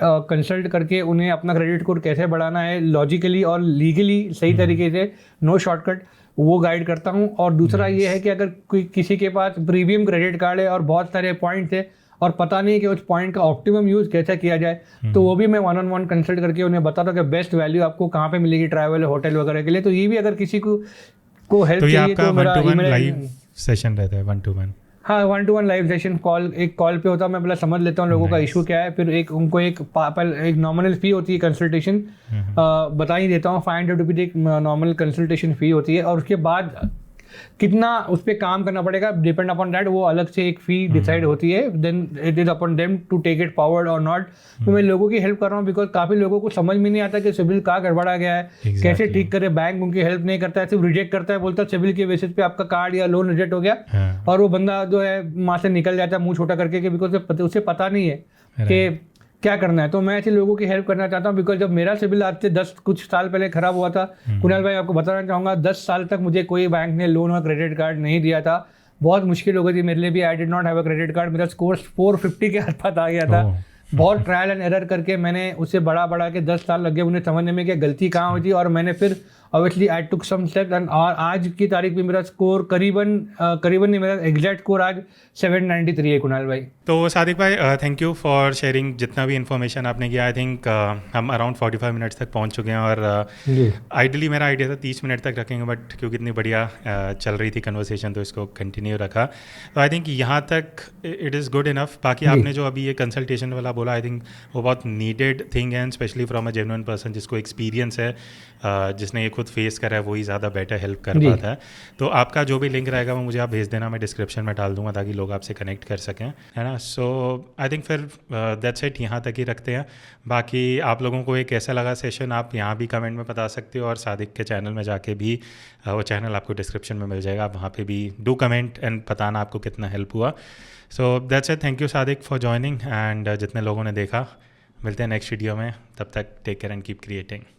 कंसल्ट करके उन्हें अपना क्रेडिट स्कोर कैसे बढ़ाना है लॉजिकली और लीगली सही तरीके से, नो शॉर्टकट, वो गाइड करता हूँ। और दूसरा ये है कि अगर कोई किसी के पास प्रीमियम क्रेडिट कार्ड है और बहुत सारे पॉइंट्स है और पता नहीं कि उस पॉइंट का ऑप्टिमम यूज़ कैसे किया जाए, तो वो भी मैं 1-on-1 कंसल्ट करके उन्हें बताता हूँ कि बेस्ट वैल्यू आपको कहाँ पे मिलेगी ट्रैवल होटल वगैरह के लिए। तो ये भी अगर किसी को हेल्प चाहिए तो मेरा ईमेल लाइव सेशन रहता है 1-to-1। हाँ 1-to-1 लाइव सेशन एक कॉल पे होता है। मैं पहले समझ लेता हूँ लोगों का इशू क्या है, फिर उनको एक नॉमिनल फ़ी होती है कंसल्टेशन, बता ही देता हूँ 500 रुपये एक नॉर्मल कंसल्टेशन फ़ी होती है। और उसके बाद कितना उस पर काम करना पड़ेगा डिपेंड अपॉन दैट, वो अलग से एक फ़ी डिसाइड होती है। Then it is upon them to take it forward और नॉट। तो मैं लोगों की हेल्प कर रहा हूँ बिकॉज काफ़ी लोगों को समझ में नहीं आता कि सिविल कहाँ गड़बड़ा गया है, कैसे ठीक करे। बैंक उनकी हेल्प नहीं करता है, सिर्फ रिजेक्ट करता है, बोलता है सिविल के बेसिस पे आपका कार्ड या लोन रिजेक्ट हो गया, और वो बंदा जो है वहाँ से निकल जाता है मुँह छोटा करके, बिकॉज उसे पता नहीं है कि क्या करना है। तो मैं ऐसे लोगों की हेल्प करना चाहता हूँ बिकॉज जब मेरा सिविल आज से कुछ साल पहले खराब हुआ था, कुणाल भाई आपको बताना चाहूँगा 10 साल तक मुझे कोई बैंक ने लोन और क्रेडिट कार्ड नहीं दिया था। बहुत मुश्किल हो गई थी मेरे लिए भी। I did not have a credit card. मेरा स्कोर 450 के आसपास आ गया था। बहुत ट्रायल एंड एरर करके मैंने उसे बढ़ा के 10 साल लग गए उन्हें समझने में कि गलती कहाँ हुई थी, और मैंने फिर obviously I took some steps and और आज की तारीख में मेरा स्कोर करीबन नहीं, मेरा एग्जैक्ट स्कोर आज 793 है कुणाल भाई। तो सादिक भाई थैंक यू फॉर शेयरिंग जितना भी इन्फॉर्मेशन आपने किया। आई थिंक हम अराउंड 45 मिनट्स तक पहुंच चुके हैं और आइडियली मेरा आइडिया था 30 मिनट तक रखेंगे, बट क्योंकि इतनी बढ़िया चल रही थी कन्वर्सेशन तो इसको कंटिन्यू रखा। तो आई थिंक यहाँ तक इट इज़ गुड इनफ। बाकी आपने जो अभी ये कंसल्टेशन वाला बोला, आई थिंक वो बहुत नीडेड थिंग है, specially from a genuine person जिसको एक्सपीरियंस है, जिसने ये खुद फेस करा है, वही ज़्यादा बेटर हेल्प कर पाता है। तो आपका जो भी लिंक रहेगा वो मुझे आप भेज देना, मैं डिस्क्रिप्शन में डाल दूंगा ताकि लोग आपसे कनेक्ट कर सकें, है ना। सो आई थिंक फिर दैट्स इट, यहाँ तक ही रखते हैं। बाकी आप लोगों को ये कैसा लगा सेशन आप यहाँ भी कमेंट में बता सकते हो, और सादिक के चैनल में जाके भी वो चैनल आपको डिस्क्रिप्शन में मिल जाएगा, आप वहाँ पे भी डू कमेंट एंड बताना आपको कितना हेल्प हुआ। So that's it, thank you Sadiq for joining, and जितने लोगों ने देखा मिलते हैं नेक्स्ट वीडियो में, तब तक take care and keep creating.